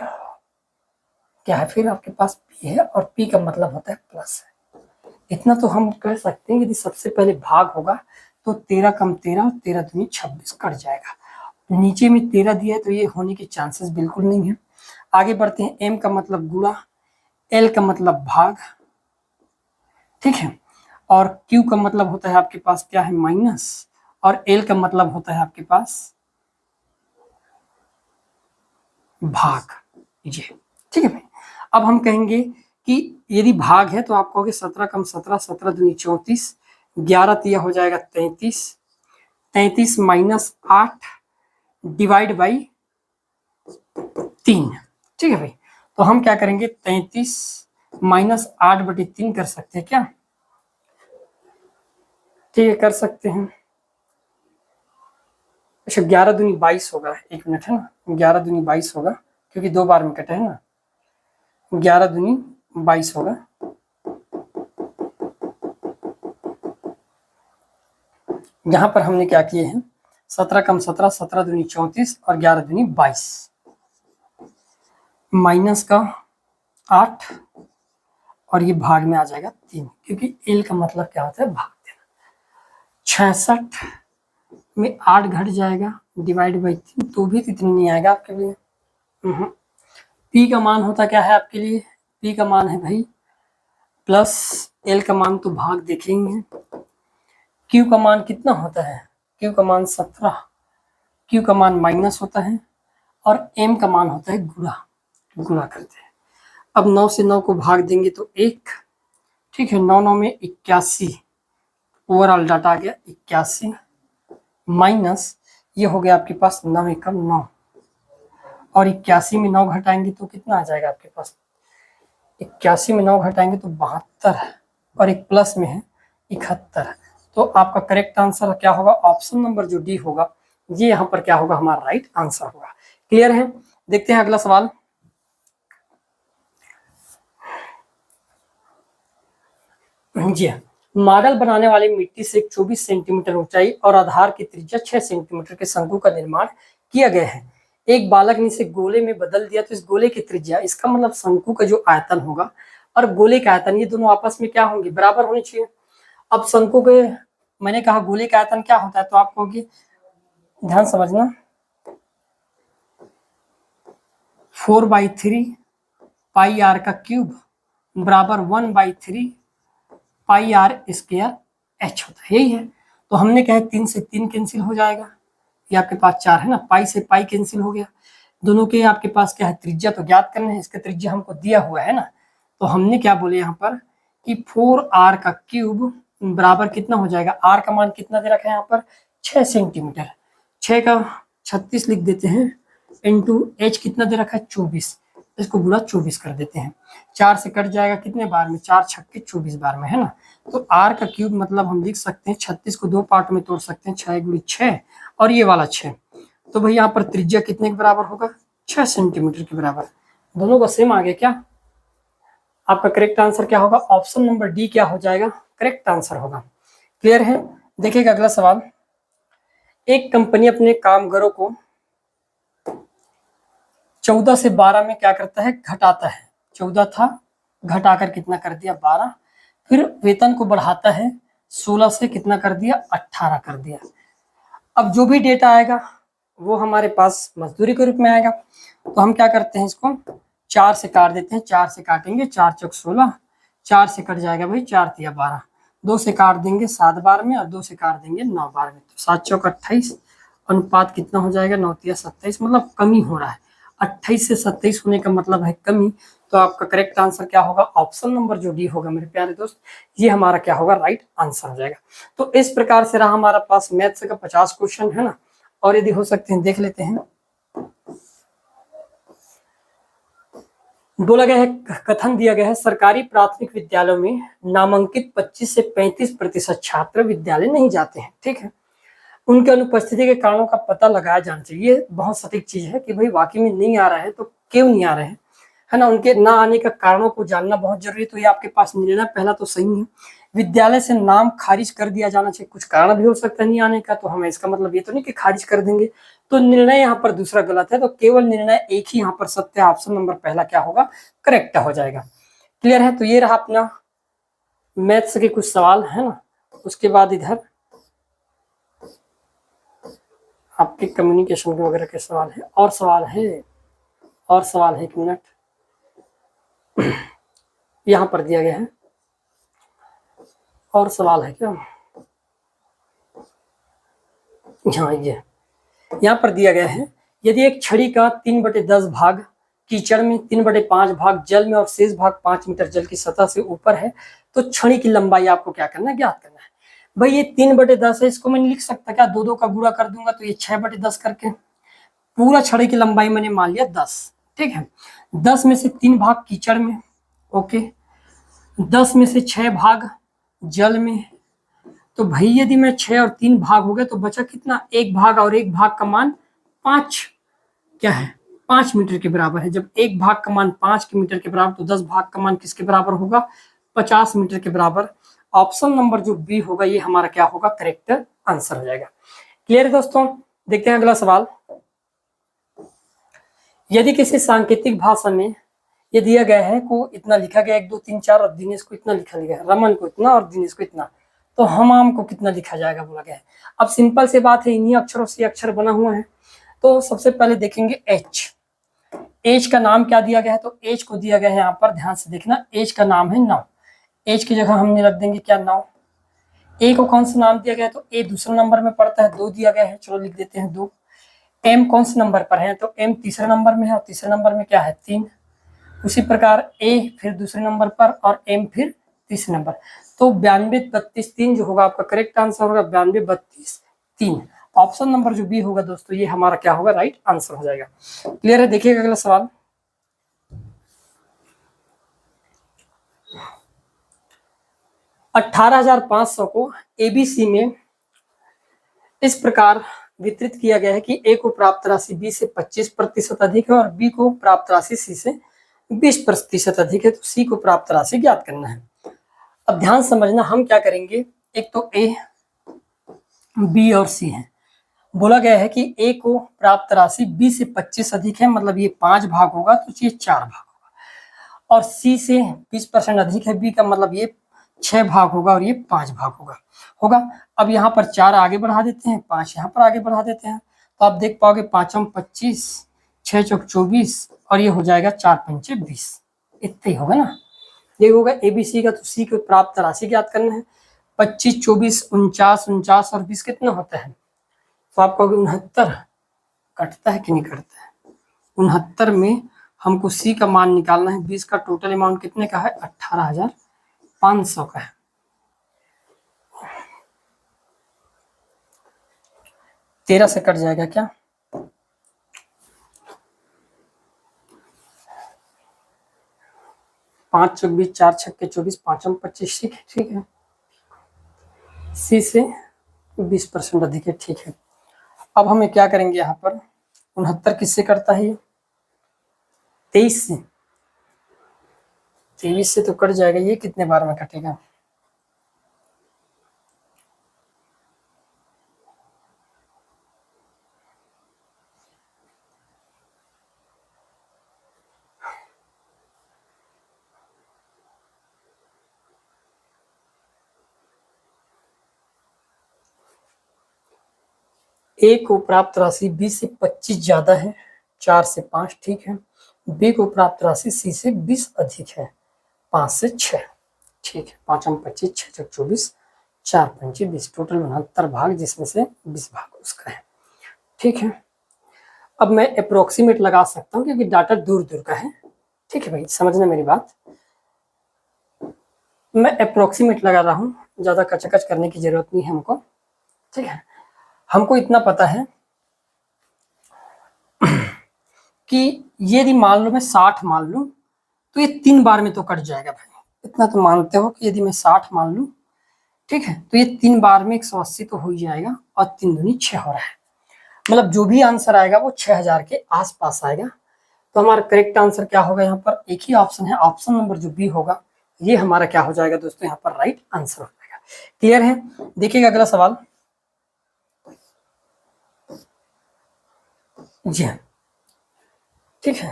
Speaker 1: क्या है फिर आपके पास P है, और P का मतलब होता है प्लस है। इतना तो हम कह सकते हैं, यदि सबसे पहले भाग होगा तो 13 कम 13 और 13 दूनी 26 कट जाएगा, नीचे में 13 दिया है तो ये होने के चांसेस बिल्कुल नहीं है। आगे बढ़ते हैं, M का मतलब गुणा, L का मतलब भाग, ठीक है, और Q का मतलब होता है आपके पास क्या है माइनस, और L का मतलब होता है आपके पास भाग, ये, ठीक है भाई। अब हम कहेंगे कि यदि भाग है तो आप कहोगे 17 कम 17, 17 दूनी 34, 11 तिया हो जाएगा 33, 33 माइनस 8 डिवाइड बाई 3, ठीक है भाई। तो हम क्या करेंगे 33 माइनस 8/3 कर सकते हैं क्या, ठीक है कर सकते हैं। अच्छा 11 दूनी 22 होगा, एक मिनट है ना, 11 दूनी 22 होगा क्योंकि 2 बार में कटे है ना, 11 दूनी 22 होगा, यहाँ पर हमने क्या किए हैं 17 कम 17, 17 दूनी 34 और 11 दूनी 22, माइनस का 8 और ये भाग में आ जाएगा 3, क्योंकि एल का मतलब क्या होता है भाग देना। 66 में 8 घट जाएगा डिवाइड बाई 3, तो भी इतना नहीं आएगा आपके लिए। पी का मान होता क्या है आपके लिए, पी का मान है भाई प्लस, एल का मान तो भाग देखेंगे, क्यू का मान कितना होता है, क्यू का मान 17, क्यू का मान माइनस होता है, और एम का मान होता है गुणा, गुणा करते हैं। अब 9 से 9 को भाग देंगे तो 1, ठीक है, 9 9 में 81, ओवरऑल डाटा आ गया 81, माइनस ये हो गया आपके पास 9 एकम 9, और 81 में 9 घटाएंगे तो कितना आ जाएगा आपके पास, 81 में 9 घटाएंगे तो 72, और एक प्लस में है 71, तो आपका करेक्ट आंसर क्या होगा, ऑप्शन नंबर जो डी होगा, ये यहाँ पर क्या होगा हमारा राइट आंसर होगा। क्लियर है, देखते हैं अगला सवाल। जी हाँ, मॉडल बनाने वाली मिट्टी से 24 सेंटीमीटर ऊंचाई और आधार की त्रिज्या 6 सेंटीमीटर के शंकु का निर्माण किया गया है। एक बालक ने इसे गोले में बदल दिया तो इस गोले की त्रिज्या, इसका मतलब शंकु का जो आयतन होगा और गोले का आयतन, ये दोनों आपस में क्या होंगे, बराबर होने चाहिए। अब शंकु के, मैंने कहा गोले का आयतन क्या होता है, तो आप कहोगे, ध्यान समझना, 4/3 पाई आर का क्यूब बराबर 1/3 पाई आर स्क्वायर एच होता है, यही है। तो हमने कहा 3 से 3 कैंसिल हो जाएगा, ये आपके पास 4 है ना, पाई से पाई कैंसिल हो गया। दोनों के आपके पास क्या है, त्रिज्या तो ज्ञात करना है, इसका त्रिज्या हमको दिया हुआ है ना, तो हमने क्या बोले यहाँ पर कि 4r का क्यूब बराबर कितना हो जाएगा, r का मान कितना दे रखा है यहाँ पर 6 सेंटीमीटर, 6 का 36 लिख देते हैं, इंटू h कितना दे रखा है 24, इसको गुणा 24 कर देते हैं, 4 से कट जाएगा कितने बार में, 4 छक्के 24 बार में, है ना। तो r का क्यूब मतलब हम लिख सकते हैं 36 को 2 पार्ट में तोड़ सकते हैं, 6 गुणी 6 और ये वाला 6, तो भाई यहाँ पर त्रिज्या कितने के बराबर होगा, 6 सेंटीमीटर के बराबर। दोनों का सेम आ गया क्या, आपका करेक्ट आंसर क्या होगा, ऑप्शन नंबर डी क्या हो जाएगा, करेक्ट आंसर होगा। क्लियर है। देखिएगा अगला सवाल, एक कंपनी अपने कामगारों को 14 से 12 में क्या करता है, घटाता है, 14 था घटाकर कितना कर दिया 12, फिर वेतन को बढ़ाता है 16 से कितना कर दिया 18 कर दिया। अब जो भी डेटा आएगा वो हमारे पास मजदूरी के रूप में आएगा, तो हम क्या करते हैं, इसको 4 से काट देते हैं, 4 से काटेंगे 4 चौक 16, 4 से कट जाएगा भाई 4 तिया 12, 2 से काट देंगे 7 बार में और 2 से काट देंगे 9 बार में, तो 7 चौक 28, अनुपात कितना हो जाएगा 9 तिया 27, मतलब कमी हो रहा है, 28 से 27 होने का मतलब है कमी। तो आपका करेक्ट आंसर क्या होगा, ऑप्शन नंबर जो डी होगा मेरे प्यारे दोस्त, ये हमारा क्या होगा, राइट आंसर हो जाएगा। तो इस प्रकार से रहा हमारा पास मैथ्स का 50 क्वेश्चन, है ना, और यदि हो सकते हैं देख लेते हैं। बोला गया है, कथन दिया गया है, सरकारी प्राथमिक विद्यालयों में नामांकित 25 से 35% छात्र विद्यालय नहीं जाते हैं, ठीक है, उनके अनुपस्थिति के कारणों का पता लगाया जाना चाहिए। ये बहुत सटीक चीज है कि भाई वाकई में नहीं आ रहा है तो क्यों नहीं आ रहे हैं, है ना, उनके ना आने का कारणों को जानना बहुत जरूरी है। तो ये आपके पास निर्णय पहला तो सही है, विद्यालय से नाम खारिज कर दिया जाना चाहिए, कुछ कारण भी हो सकता है नहीं आने का, तो हमें इसका मतलब ये तो नहीं कि खारिज कर देंगे, तो निर्णय यहाँ पर दूसरा गलत है, तो केवल निर्णय एक ही यहाँ पर सत्य है, ऑप्शन नंबर पहला क्या होगा, करेक्ट हो जाएगा। क्लियर है। तो ये रहा अपना मैथ्स के कुछ सवाल, है ना। उसके बाद इधर आपके कम्युनिकेशन के वगैरह के सवाल है, और सवाल है, और सवाल है, 1 मिनट यहाँ पर दिया गया है, और सवाल है क्या, हाँ ये यहाँ पर दिया गया है, यदि एक छड़ी का 3/10 भाग कीचड़ में, 3/5 भाग जल में और शेष भाग 5 मीटर जल की सतह से ऊपर है, तो छड़ी की लंबाई आपको क्या करना है, ज्ञात करना है। भाई ये 3/10 है, इसको मैं नहीं लिख सकता क्या, 2 का गुणा कर दूंगा तो ये 6/10 करके, पूरा छड़ी की लंबाई मैंने मान लिया 10, ठीक है, 10 में से 3 भाग कीचड़ में, ओके, 10 में से 6 भाग जल में, तो भाई यदि मैं 6 और 3 भाग हो गए तो बचा कितना, 1 भाग, और 1 भाग का मान 5 क्या है, 5 मीटर के बराबर है। जब 1 भाग का मान 5 मीटर के बराबर, तो 10 भाग का मान किसके बराबर होगा, 50 मीटर के बराबर। ऑप्शन नंबर जो बी होगा ये हमारा क्या होगा, करेक्ट आंसर हो जाएगा। क्लियर है दोस्तों। देखते हैं अगला सवाल, यदि किसी सांकेतिक भाषा में ये दिया गया है को इतना लिखा गया 1 2 3 4 और दिनेश को इतना लिखा गया है, रमन को इतना और दिनेश को इतना, तो हमाम को कितना लिखा जाएगा बोला गया है। अब सिंपल से बात है, इन्हीं अक्षरों से अक्षर बना हुआ है, तो सबसे पहले देखेंगे एच, एच का नाम क्या दिया गया है, तो एच को दिया गया है यहाँ पर, ध्यान से देखना, एच का नाम है 9, एच की जगह हमने रख देंगे क्या 9। ए को कौन सा नाम दिया गया है, तो ए दूसरे नंबर में पड़ता है, 2 दिया गया है, चलो लिख देते हैं 2। एम कौन से नंबर पर है, तो एम तीसरे नंबर में है, और तीसरे नंबर में क्या है 3। उसी प्रकार ए फिर दूसरे नंबर पर और एम फिर तीसरे नंबर, तो 92 32 3 जो होगा आपका करेक्ट आंसर होगा, 92 32 3। ऑप्शन नंबर जो बी होगा दोस्तों ये हमारा क्या होगा, राइट आंसर हो जाएगा। क्लियर है। देखिएगा अगला सवाल, 18,500 को एबीसी में इस प्रकार वितरित किया गया है कि ए को प्राप्त राशि बी से 25% अधिक है और बी को प्राप्त राशि सी से 20% अधिक है, तो सी को प्राप्त राशि ज्ञात करना है। अब ध्यान समझना, हम क्या करेंगे, एक तो ए, बी और सी है। बोला गया है कि ए को प्राप्त राशि बी से 25 अधिक है, मतलब ये 5 भाग होगा तो ये 4 भाग होगा, और सी से 20% अधिक है बी का, मतलब ये 6 भाग होगा और ये 5 भाग होगा। अब यहाँ पर 4 आगे बढ़ा देते हैं, 5 यहाँ पर आगे बढ़ा देते हैं, तो आप देख पाओगे 5 25, 6 चौक 24 और ये हो जाएगा 4 पंचे 20, इतना ही होगा ना। ये होगा एबीसी का। तो सी को प्राप्त राशि ज्ञात करना है। 25 24 49 49 और 20 कितना होता है, तो आप कहोगे 69, कटता है कि नहीं कटता है। 69 में हमको सी का मान निकालना है। 20 का टोटल अमाउंट कितने का है, 18,500 का है। 13 से कट जाएगा क्या, 5 चौक 20, 4 छक्के 24, 5 25, ठीक है। सी से 20% अधिक है, ठीक है। अब हमें क्या करेंगे, यहाँ पर 69 किससे करता है, ये 23 से, 23 से तो कट जाएगा। ये कितने बार में कटेगा, ए को प्राप्त राशि बी से 25 ज्यादा है, 4 से 5, ठीक है। बी को प्राप्त राशि सी से 20 अधिक है, 5 से 6, ठीक है। 5 25, 6 चौक 24, 4 पंचे 20, टोटल 69 भाग, जिसमें से 20 भाग उसका है, ठीक है। अब मैं अप्रोक्सीमेट लगा सकता हूँ क्योंकि डाटा दूर दूर का है, ठीक है भाई, समझना मेरी बात। मैं अप्रोक्सीमेट लगा रहा हूँ, ज्यादा कचकच करने की जरूरत नहीं है हमको, ठीक है। हमको इतना पता है कि यदि मान लो मैं 60 मान लूं तो ये 3 बार में तो कट जाएगा भाई, इतना तो मानते हो कि यदि मैं 60 मान लूं, ठीक है, तो ये 3 बार में 180 तो हो ही जाएगा, और 3 दूनी 6 हो रहा है, मतलब जो भी आंसर आएगा वो 6000 के आसपास आएगा। तो हमारा करेक्ट आंसर क्या होगा, यहाँ पर एक ही ऑप्शन है, ऑप्शन नंबर जो बी होगा, ये हमारा क्या हो जाएगा दोस्तों, यहाँ पर राइट आंसर हो जाएगा। क्लियर है, देखिएगा अगला सवाल। जी हाँ, ठीक है।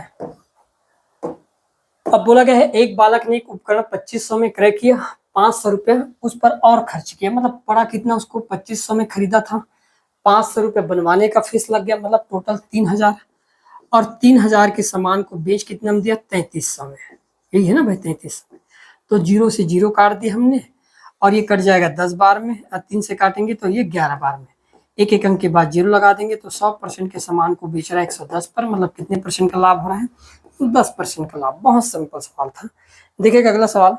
Speaker 1: अब बोला गया है, एक बालक ने एक उपकरण 2500 में क्रय किया, 500 रुपया उस पर और खर्च किया, मतलब पड़ा कितना, उसको 2500 में खरीदा था, 500 रुपये बनवाने का फीस लग गया, मतलब टोटल 3000, और 3000 के सामान को बेच कितना में दिया, 3300 में, यही है ना भाई 3300 में। तो 0 से 0 काट दिया हमने, और ये कट जाएगा 10 बार में, और 3 से काटेंगे तो ये 11 बार में, एक एक अंक के बाद 0 लगा देंगे, तो 100% के सामान को बेच रहा है 110 पर, मतलब कितने परसेंट का लाभ हो रहा है, 10% का लाभ। बहुत सिंपल सवाल था। देखिएगा अगला सवाल।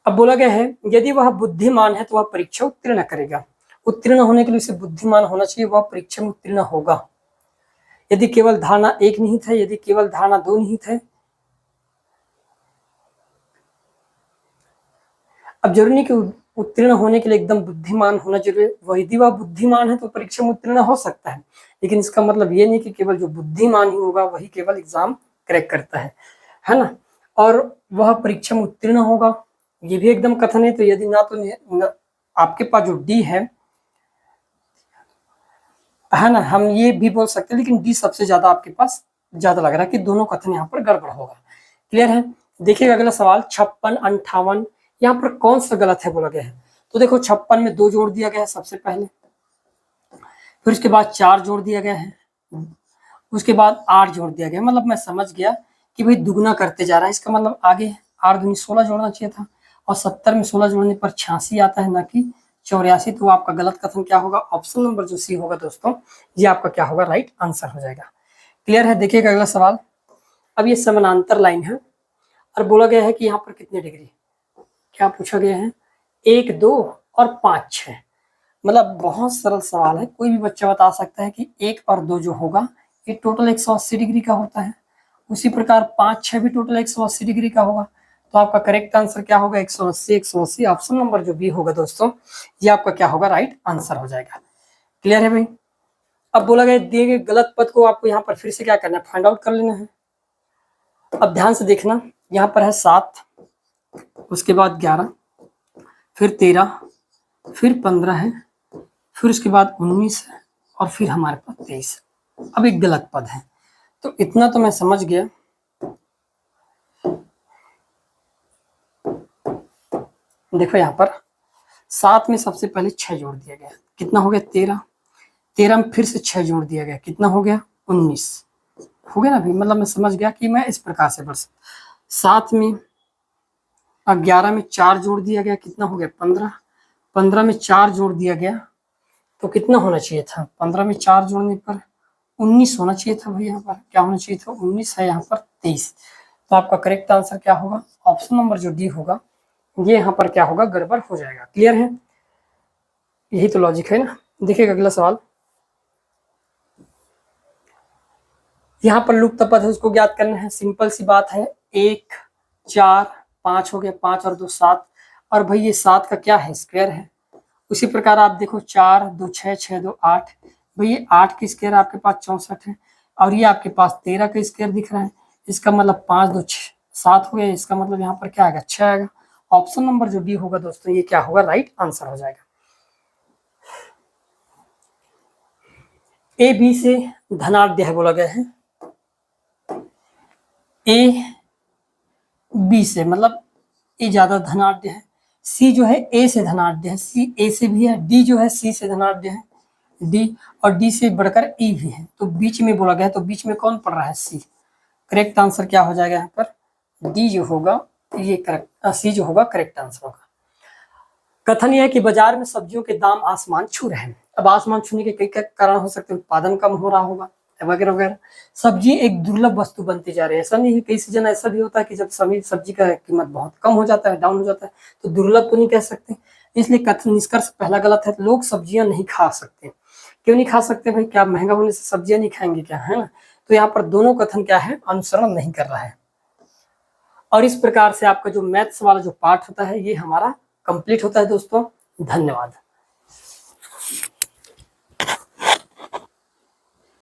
Speaker 1: अब बोला गया है, यदि वह बुद्धिमान है तो वह परीक्षा उत्तीर्ण करेगा। उत्तीर्ण होने के लिए उसे बुद्धिमान होना चाहिए, वह परीक्षा में उत्तीर्ण होगा। यदि केवल धारणा 1 निहित है, यदि केवल धारणा 2 निहित है, अब जरूरी नहीं कि उत्तीर्ण होने के लिए एकदम बुद्धिमान होना जरूरी है, यदि वह बुद्धिमान है तो परीक्षा में उत्तीर्ण हो सकता है, लेकिन इसका मतलब ये नहीं कि केवल जो बुद्धिमान ही होगा वही केवल एग्जाम क्रैक करता है ना। और वह परीक्षा में उत्तीर्ण होगा, ये भी एकदम कथन है, तो यदि ना तो आपके पास जो डी है ना, हम ये भी बोल सकते हैं, लेकिन डी सबसे ज्यादा आपके पास ज्यादा लग रहा है कि दोनों कथन यहाँ पर गड़बड़ होगा। क्लियर है, देखिएगा अगला सवाल। 56 58 यहाँ पर कौन सा गलत है बोला गया है, तो देखो 56 में 2 जोड़ दिया गया है सबसे पहले, फिर उसके बाद 4 जोड़ दिया गया है, उसके बाद 8 जोड़ दिया गया, मतलब मैं समझ गया कि भाई दुगना करते जा रहा है, इसका मतलब आगे 8 दूनी 16 जोड़ना चाहिए था, और 70 में 16 जोड़ने पर 86 आता है, ना कि 84। तो आपका गलत कथन क्या होगा, ऑप्शन नंबर जो सी होगा दोस्तों, ये आपका क्या होगा, राइट आंसर हो जाएगा। क्लियर है, देखिएगा अगला सवाल। अब ये समानांतर लाइन है, और बोला गया है कि यहाँ पर कितने डिग्री, क्या पूछा गया है, 1 2 और 5 6, मतलब बहुत सरल सवाल है, कोई भी बच्चा बता सकता है कि 1 और 2 जो होगा ये टोटल 180 डिग्री का होता है, उसी प्रकार 5 6 भी टोटल 180 डिग्री का होगा। तो आपका करेक्ट आंसर क्या होगा, 180 180, ऑप्शन नंबर जो बी होगा दोस्तों, ये आपका क्या होगा, राइट आंसर हो जाएगा। क्लियर है भाई। अब बोला गया दिए गए गलत पद को आपको यहाँ पर फिर से क्या करना है, फाइंड आउट कर लेना है। अब ध्यान से देखना, यहाँ पर है 7, उसके बाद 11, फिर 13, फिर 15 है, फिर उसके बाद 19 है, और फिर हमारे पास 23। अब एक गलत पद है, तो इतना तो मैं समझ गया। देखो यहाँ पर 7 में सबसे पहले 6 जोड़ दिया गया, कितना हो गया 13। 13 में फिर से 6 जोड़ दिया गया, कितना हो गया 19 हो गया ना भाई। मतलब मैं समझ गया कि मैं इस प्रकार से बढ़ सकता। 7 में 11 में 4 जोड़ दिया गया, कितना हो गया 15। 15 में 4 जोड़ दिया गया तो कितना होना चाहिए था, 15 में 4 जोड़ने पर 19 होना चाहिए था भाई। यहाँ पर क्या होना चाहिए था, 19 है, यहाँ पर 23। तो आपका करेक्ट आंसर क्या होगा, ऑप्शन नंबर जो डी होगा, ये यहाँ पर क्या होगा, गड़बड़ हो जाएगा। क्लियर है, यही तो लॉजिक है ना। देखिएगा अगला सवाल, यहाँ पर लुप्त पद है, उसको ज्ञात करना है। सिंपल सी बात है, 1 4 5 हो गया, 5 और 2 7, और भाई ये 7 का क्या है, स्क्वायर है। उसी प्रकार आप देखो 4 2 6 6 2 8, भाई ये 8 की स्क्वायर आपके पास 64 है, और ये आपके पास 13 का स्क्वायर दिख रहा है। इसका मतलब 5 2 7 हो गया, इसका मतलब यहाँ पर क्या आएगा, 6 आएगा। ऑप्शन नंबर जो डी होगा दोस्तों, ये क्या होगा, राइट आंसर हो जाएगा। ए बी से धनाढ्य है बोला गया है, ए बी से मतलब ए ज्यादा धनाढ्य है, सी जो है ए से धनाढ्य है, सी ए से भी है, डी जो है सी से धनाढ्य है, डी और डी से बढ़कर ई भी है, तो बीच में बोला गया, तो बीच में कौन पड़ रहा है, सी। करेक्ट आंसर क्या हो जाएगा यहाँ पर, डी जो होगा, ये करेक्ट, सी जो होगा करेक्ट आंसर होगा। कथन यह है कि बाजार में सब्जियों के दाम आसमान छू रहे हैं। अब आसमान छूने के कई कारण हो सकते हैं, उत्पादन कम हो रहा होगा वगैरह वगैरह। सब्जी एक दुर्लभ वस्तु बनती जा रही है। ऐसा नहीं है, कई सीजन ऐसा भी होता है कि जब सब्जी का कीमत बहुत कम हो जाता है, डाउन हो जाता है, तो दुर्लभ तो नहीं कह सकते। इसलिए कथन निष्कर्ष पहला गलत है। लोग सब्जियां नहीं खा सकते, क्यों नहीं खा सकते भाई, क्या महंगा होने से सब्जियां नहीं खाएंगे क्या, है ना। तो यहाँ पर दोनों कथन क्या है, अनुसरण नहीं कर रहा है। और इस प्रकार से आपका जो मैथ्स वाला जो पार्ट होता है, ये हमारा कंप्लीट होता है दोस्तों। धन्यवाद।